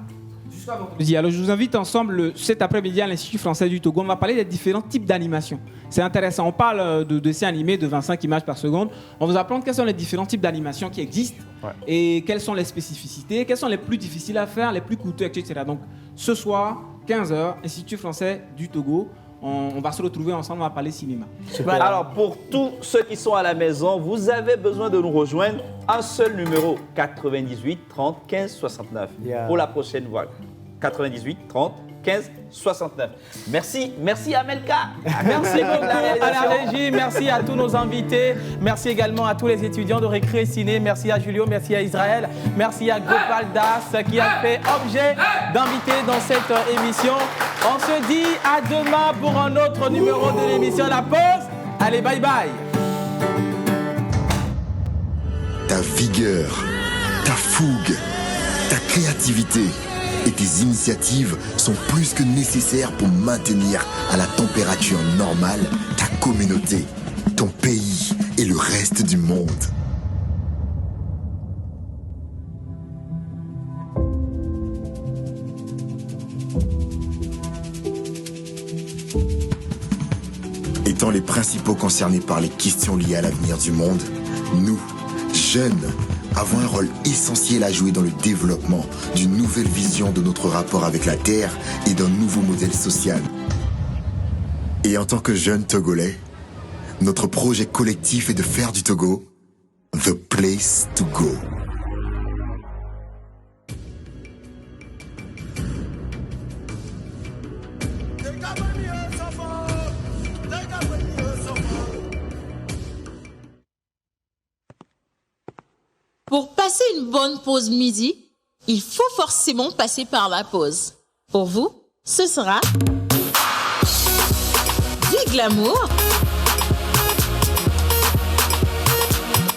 Alors, je vous invite ensemble cet après-midi à l'Institut français du Togo. On va parler des différents types d'animation. C'est intéressant. On parle de dessins animés de 25 images par seconde. On va vous apprendre quels sont les différents types d'animation qui existent et quelles sont les spécificités, quels sont les plus difficiles à faire, les plus coûteux, etc. Donc, ce soir, 15h, Institut français du Togo. On va se retrouver ensemble, on va parler cinéma. Alors, pour tous ceux qui sont à la maison, vous avez besoin de nous rejoindre. Un seul numéro, 98 30 15 69. Pour la prochaine voix, 98 30 15 69. Merci Amelka. Merci à la régie, merci à tous nos invités. Merci également à tous les étudiants de Récré Ciné. Merci à Julio, merci à Israël. Merci à Gopal Das qui a fait objet d'invité dans cette émission. On se dit à demain pour un autre numéro de l'émission La Pause. Allez, bye bye. Ta vigueur, ta fougue, ta créativité et tes initiatives sont plus que nécessaires pour maintenir à la température normale ta communauté, ton pays et le reste du monde. Étant les principaux concernés par les questions liées à l'avenir du monde, nous, jeunes, avons un rôle essentiel à jouer dans le développement d'une nouvelle vision de notre rapport avec la Terre et d'un nouveau modèle social. Et en tant que jeunes Togolais, notre projet collectif est de faire du Togo the place to go. Pour passer une bonne pause midi, il faut forcément passer par la pause. Pour vous, ce sera du glamour,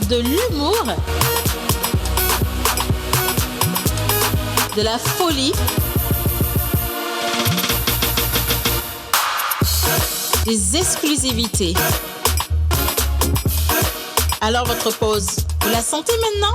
de l'humour, de la folie, des exclusivités. Alors votre pause, vous la sentez maintenant ?